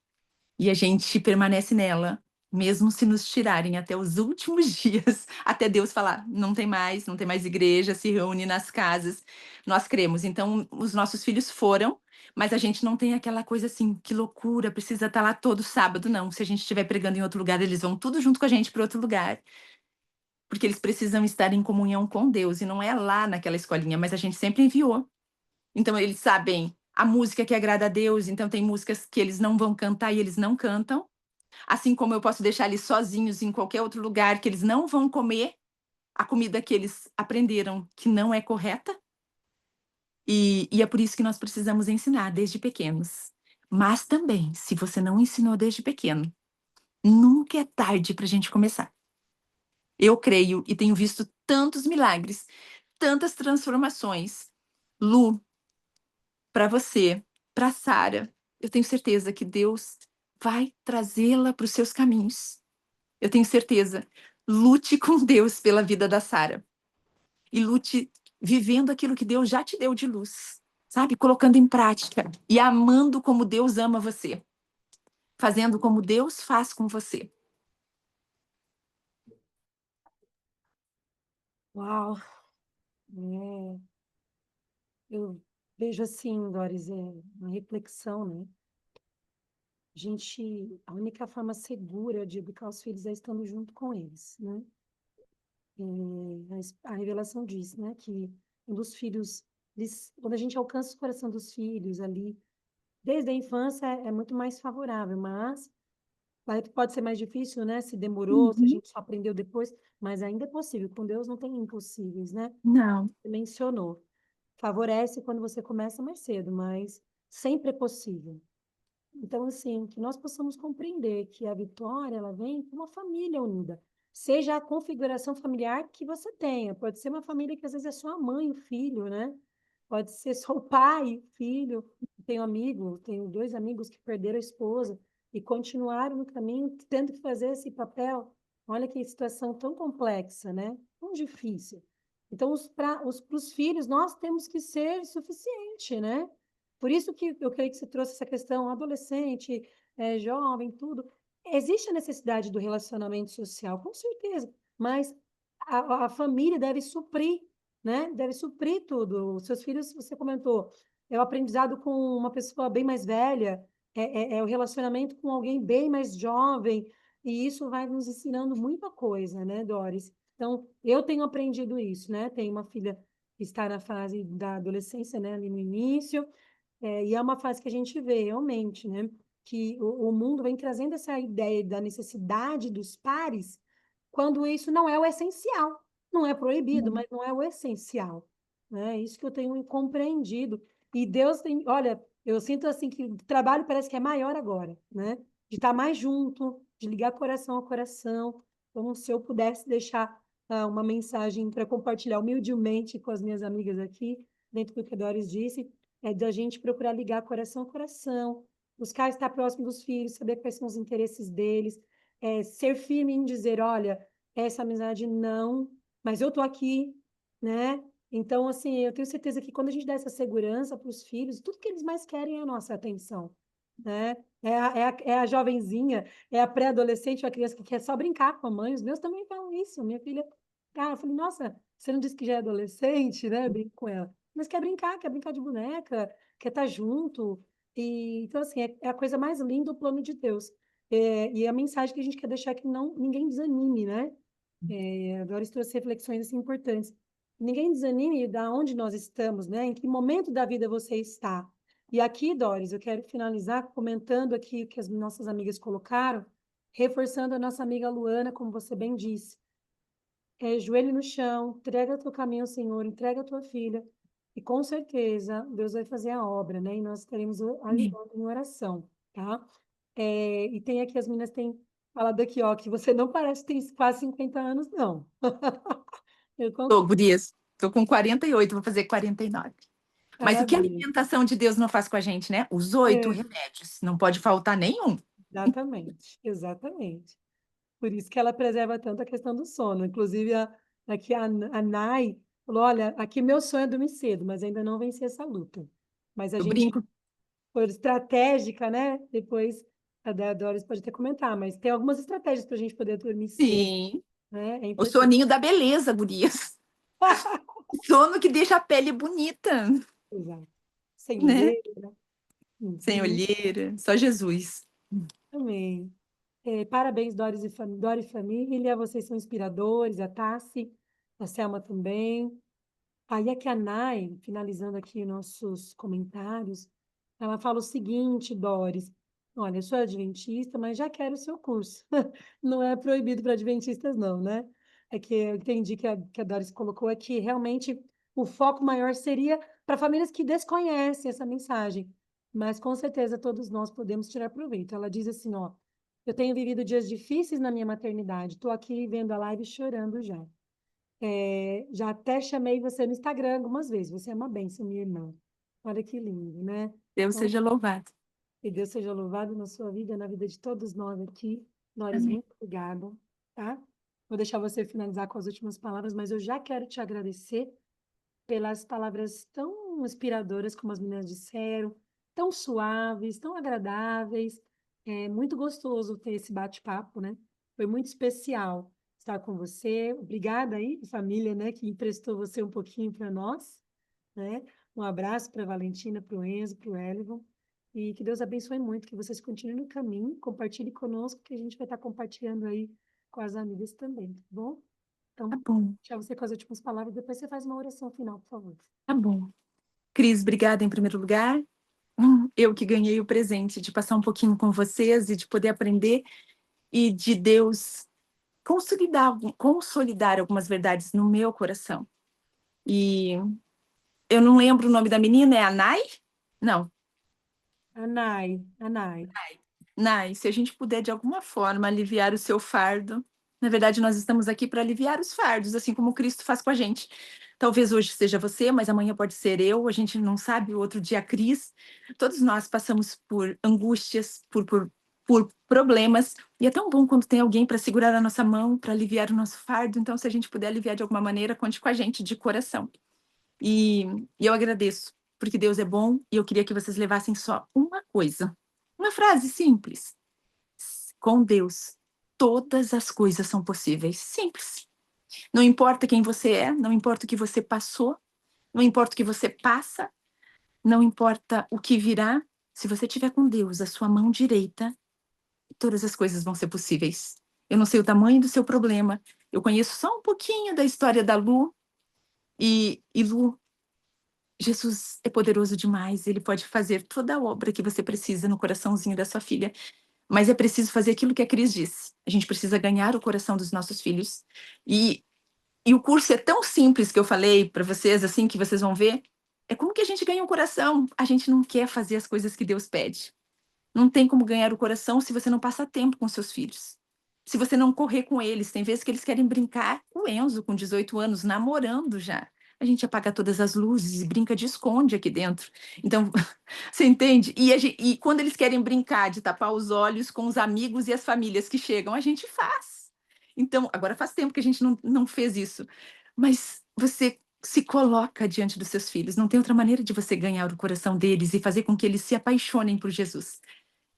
e a gente permanece nela, mesmo se nos tirarem até os últimos dias, até Deus falar, não tem mais igreja, se reúne nas casas. Nós cremos. Então, os nossos filhos foram, mas a gente não tem aquela coisa assim, que loucura, precisa estar lá todo sábado, não. Se a gente estiver pregando em outro lugar, eles vão tudo junto com a gente para outro lugar. Porque eles precisam estar em comunhão com Deus, e não é lá naquela escolinha, mas a gente sempre enviou. Então, eles sabem a música que agrada a Deus, então tem músicas que eles não vão cantar e eles não cantam. Assim como eu posso deixar eles sozinhos em qualquer outro lugar, que eles não vão comer a comida que eles aprenderam que não é correta. E é por isso que nós precisamos ensinar desde pequenos. Mas também, se você não ensinou desde pequeno, nunca é tarde para a gente começar. Eu creio e tenho visto tantos milagres, tantas transformações. Lu, para você, para Sara, eu tenho certeza que Deus vai trazê-la para os seus caminhos. Eu tenho certeza. Lute com Deus pela vida da Sara. E lute vivendo aquilo que Deus já te deu de luz. Sabe? Colocando em prática. E amando como Deus ama você. Fazendo como Deus faz com você. Uau! É, eu vejo assim, Doris, uma reflexão, né? A única forma segura de educar os filhos é estando junto com eles, né? A revelação diz, né, que um dos filhos, quando a gente alcança o coração dos filhos ali, desde a infância é muito mais favorável, mas pode ser mais difícil, né? Se demorou, se a Uhum. gente só aprendeu depois, mas ainda é possível. Com Deus não tem impossíveis, né? Não. Você mencionou. Favorece quando você começa mais cedo, mas sempre é possível. Então, assim, que nós possamos compreender que a vitória, ela vem com uma família unida. Seja a configuração familiar que você tenha. Pode ser uma família que às vezes é só a mãe e o filho, né? Pode ser só o pai e o filho. Tenho 2 amigos que perderam a esposa e continuaram no caminho tendo que fazer esse papel. Olha que situação tão complexa, né? Tão difícil. Então, para os filhos, nós temos que ser suficiente, né? Por isso que eu creio que você trouxe essa questão adolescente, jovem, tudo. Existe a necessidade do relacionamento social, com certeza, mas a família deve suprir, né? Deve suprir tudo. Os seus filhos, você comentou, é o aprendizado com uma pessoa bem mais velha, é o relacionamento com alguém bem mais jovem, e isso vai nos ensinando muita coisa, né, Doris? Então, eu tenho aprendido isso, né? Tenho uma filha que está na fase da adolescência, né, ali no início, e é uma fase que a gente vê realmente, né? Que o mundo vem trazendo essa ideia da necessidade dos pares, quando isso não é o essencial. Não é proibido, mas não é o essencial. Né? Isso que eu tenho compreendido. E Deus tem, olha, eu sinto assim que o trabalho parece que é maior agora, né? De estar mais junto, de ligar coração a coração. Como se eu pudesse deixar uma mensagem para compartilhar humildemente com as minhas amigas aqui, dentro do que a Doris disse, é da gente procurar ligar coração a coração, buscar estar próximo dos filhos, saber quais são os interesses deles, ser firme em dizer, olha, essa amizade não, mas eu tô aqui, né? Então, assim, eu tenho certeza que quando a gente dá essa segurança para os filhos, tudo que eles mais querem é a nossa atenção. né? É a jovenzinha, é a pré-adolescente, a criança que quer só brincar com a mãe. Os meus também falam isso. Minha filha, cara, eu falei, nossa, você não disse que já é adolescente, né? Eu brinco com ela. Mas quer brincar de boneca, quer estar junto. E, então, assim, é a coisa mais linda o plano de Deus. E a mensagem que a gente quer deixar é que não, ninguém desanime, né? Agora trouxe reflexões assim, importantes. Ninguém desanime da onde nós estamos, né? Em que momento da vida você está. E aqui, Doris, eu quero finalizar comentando aqui o que as nossas amigas colocaram, reforçando a nossa amiga Luana, como você bem disse. Joelho no chão, entrega teu caminho ao Senhor, entrega a tua filha, e com certeza Deus vai fazer a obra, né? E nós estaremos Amém. ajudando em oração, tá? E tem aqui, as meninas têm falado aqui, ó, que você não parece ter quase 50 anos, não. Eu Tô, concordo. gurias, tô com 48, vou fazer 49. Mas o que a Parabéns. alimentação de Deus não faz com a gente, né? Os 8 É, remédios, não pode faltar nenhum. exatamente, exatamente. Por isso que ela preserva tanto a questão do sono. Inclusive, aqui a Nai falou: olha, aqui meu sonho é dormir cedo, mas ainda não venci essa luta. Mas a Eu gente, brinco. por estratégica, né? Depois a Doris pode até comentar, mas tem algumas estratégias para a gente poder dormir cedo, Sim. né? É O importante. soninho da beleza, gurias. Sono que deixa a pele bonita, Exato. Sem né? olheira. Sem Uhum. olheira, só Jesus. Amém. Parabéns, Dori e família. Vocês são inspiradores. A Tassi, a Selma também. Aí aqui a Nai, finalizando aqui nossos comentários, ela fala o seguinte, Doris, olha, eu sou adventista, mas já quero o seu curso. Não é proibido para adventistas, não, né? É que eu entendi que a Doris colocou aqui, realmente o foco maior seria para famílias que desconhecem essa mensagem, mas com certeza todos nós podemos tirar proveito. Ela diz assim, ó, eu tenho vivido dias difíceis na minha maternidade, estou aqui vendo a live chorando já. Já até chamei você no Instagram algumas vezes. Você é uma bênção, minha irmã. Olha que lindo, né? Deus Então, seja louvado. que Deus seja louvado na sua vida, na vida de todos nós aqui. Doris, Amém. muito obrigada, tá? Vou deixar você finalizar com as últimas palavras, mas eu já quero te agradecer pelas palavras tão inspiradoras, como as meninas disseram, tão suaves, tão agradáveis. É muito gostoso ter esse bate-papo, né? Foi muito especial estar com você. Obrigada aí, família, né, que emprestou você um pouquinho para nós, né? Um abraço para a Valentina, para o Enzo, para o Elivon. E que Deus abençoe muito, que vocês continuem no caminho, compartilhe conosco, que a gente vai estar compartilhando aí com as amigas também, tá bom? Tá Então, bom, deixar você com as últimas palavras, depois você faz uma oração final, por favor. tá bom. Cris, obrigada em primeiro lugar. Eu que ganhei o presente de passar um pouquinho com vocês e de poder aprender e de Deus consolidar algumas verdades no meu coração. E eu não lembro o nome da menina, é a Nai? Não, Anai, Anai. Nai, se a gente puder de alguma forma aliviar o seu fardo, na verdade nós estamos aqui para aliviar os fardos, assim como Cristo faz com a gente. Talvez hoje seja você, mas amanhã pode ser eu, a gente não sabe, o outro dia a Cris. Todos nós passamos por angústias, por problemas, e é tão bom quando tem alguém para segurar a nossa mão, para aliviar o nosso fardo. Então, se a gente puder aliviar de alguma maneira, conte com a gente de coração. E, e eu agradeço, porque Deus é bom e eu queria que vocês levassem só uma coisa. Uma frase simples. Com Deus, todas as coisas são possíveis. Simples. Não importa quem você é, não importa o que você passou, não importa o que você passa, não importa o que virá. Se você tiver com Deus, a sua mão direita, todas as coisas vão ser possíveis. Eu não sei o tamanho do seu problema. Eu conheço só um pouquinho da história da Lu. E Lu, Jesus é poderoso demais, ele pode fazer toda a obra que você precisa no coraçãozinho da sua filha, mas é preciso fazer aquilo que a Cris disse. A gente precisa ganhar o coração dos nossos filhos. E, e o curso é tão simples que eu falei para vocês, assim, que vocês vão ver. É como que a gente ganha o coração? A gente não quer fazer as coisas que Deus pede. Não tem como ganhar o coração se você não passa tempo com seus filhos. Se você não correr com eles, tem vezes que eles querem brincar. O Enzo, com 18 anos, namorando já. A gente apaga todas as luzes e brinca de esconde aqui dentro. Então, você entende? E quando eles querem brincar de tapar os olhos com os amigos e as famílias que chegam, a gente faz. Então, agora faz tempo que a gente não fez isso. Mas você se coloca diante dos seus filhos. Não tem outra maneira de você ganhar o coração deles e fazer com que eles se apaixonem por Jesus.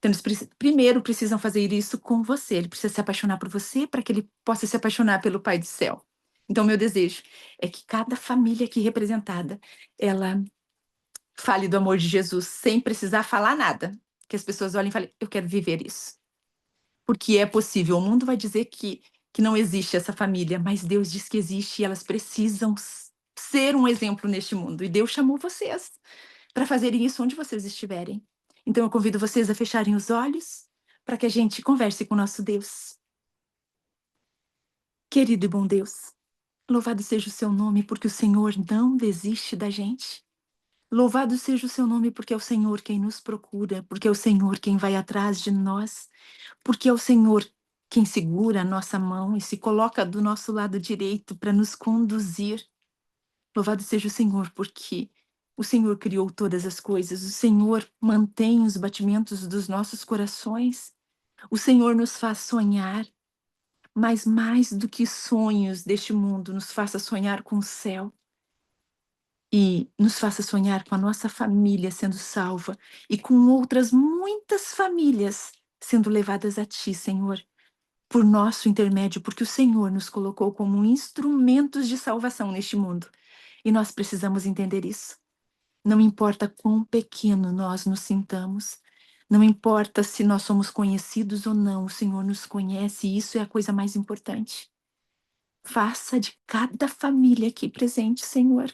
Então, eles primeiro precisam fazer isso com você. Ele precisa se apaixonar por você para que ele possa se apaixonar pelo Pai do céu. Então, meu desejo é que cada família aqui representada, ela fale do amor de Jesus sem precisar falar nada. Que as pessoas olhem e falem, eu quero viver isso. Porque é possível. O mundo vai dizer que não existe essa família, mas Deus diz que existe e elas precisam ser um exemplo neste mundo. E Deus chamou vocês para fazerem isso onde vocês estiverem. Então eu convido vocês a fecharem os olhos para que a gente converse com o nosso Deus. Querido e bom Deus, louvado seja o seu nome, porque o Senhor não desiste da gente. Louvado seja o seu nome, porque é o Senhor quem nos procura, porque é o Senhor quem vai atrás de nós, porque é o Senhor quem segura a nossa mão e se coloca do nosso lado direito para nos conduzir. Louvado seja o Senhor, porque o Senhor criou todas as coisas, o Senhor mantém os batimentos dos nossos corações, o Senhor nos faz sonhar, mas mais do que sonhos deste mundo, nos faça sonhar com o céu e nos faça sonhar com a nossa família sendo salva e com outras muitas famílias sendo levadas a Ti, Senhor, por nosso intermédio, porque o Senhor nos colocou como instrumentos de salvação neste mundo e nós precisamos entender isso. Não importa quão pequeno nós nos sintamos, não importa se nós somos conhecidos ou não, o Senhor nos conhece e isso é a coisa mais importante. Faça de cada família aqui presente, Senhor,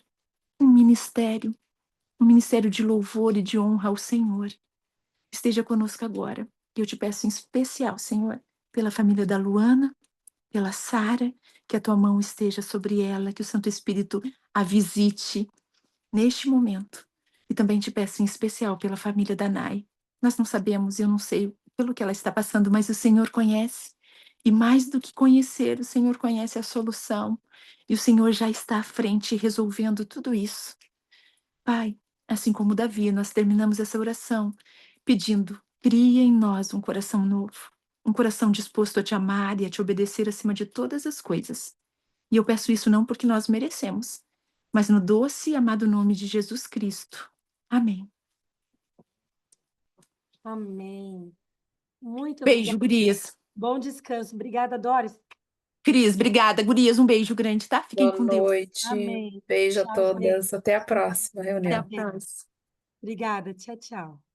um ministério de louvor e de honra ao Senhor. Esteja conosco agora. Eu te peço em especial, Senhor, pela família da Luana, pela Sara, que a tua mão esteja sobre ela, que o Santo Espírito a visite neste momento. E também te peço em especial pela família da Nai. Nós não sabemos, eu não sei pelo que ela está passando, mas o Senhor conhece. E mais do que conhecer, o Senhor conhece a solução. E o Senhor já está à frente resolvendo tudo isso. Pai, assim como Davi, nós terminamos essa oração pedindo, cria em nós um coração novo, um coração disposto a te amar e a te obedecer acima de todas as coisas. E eu peço isso não porque nós merecemos, mas no doce e amado nome de Jesus Cristo. Amém. Amém. Muito Beijo, obrigada. gurias. Bom descanso. Obrigada, Doris. Cris, obrigada. Gurias, um beijo grande, tá? Fiquem Boa com Deus. noite. Amém. Beijo a Tchau, gente. todas. Até a próxima Até a reunião. próxima. Obrigada. Tchau, tchau.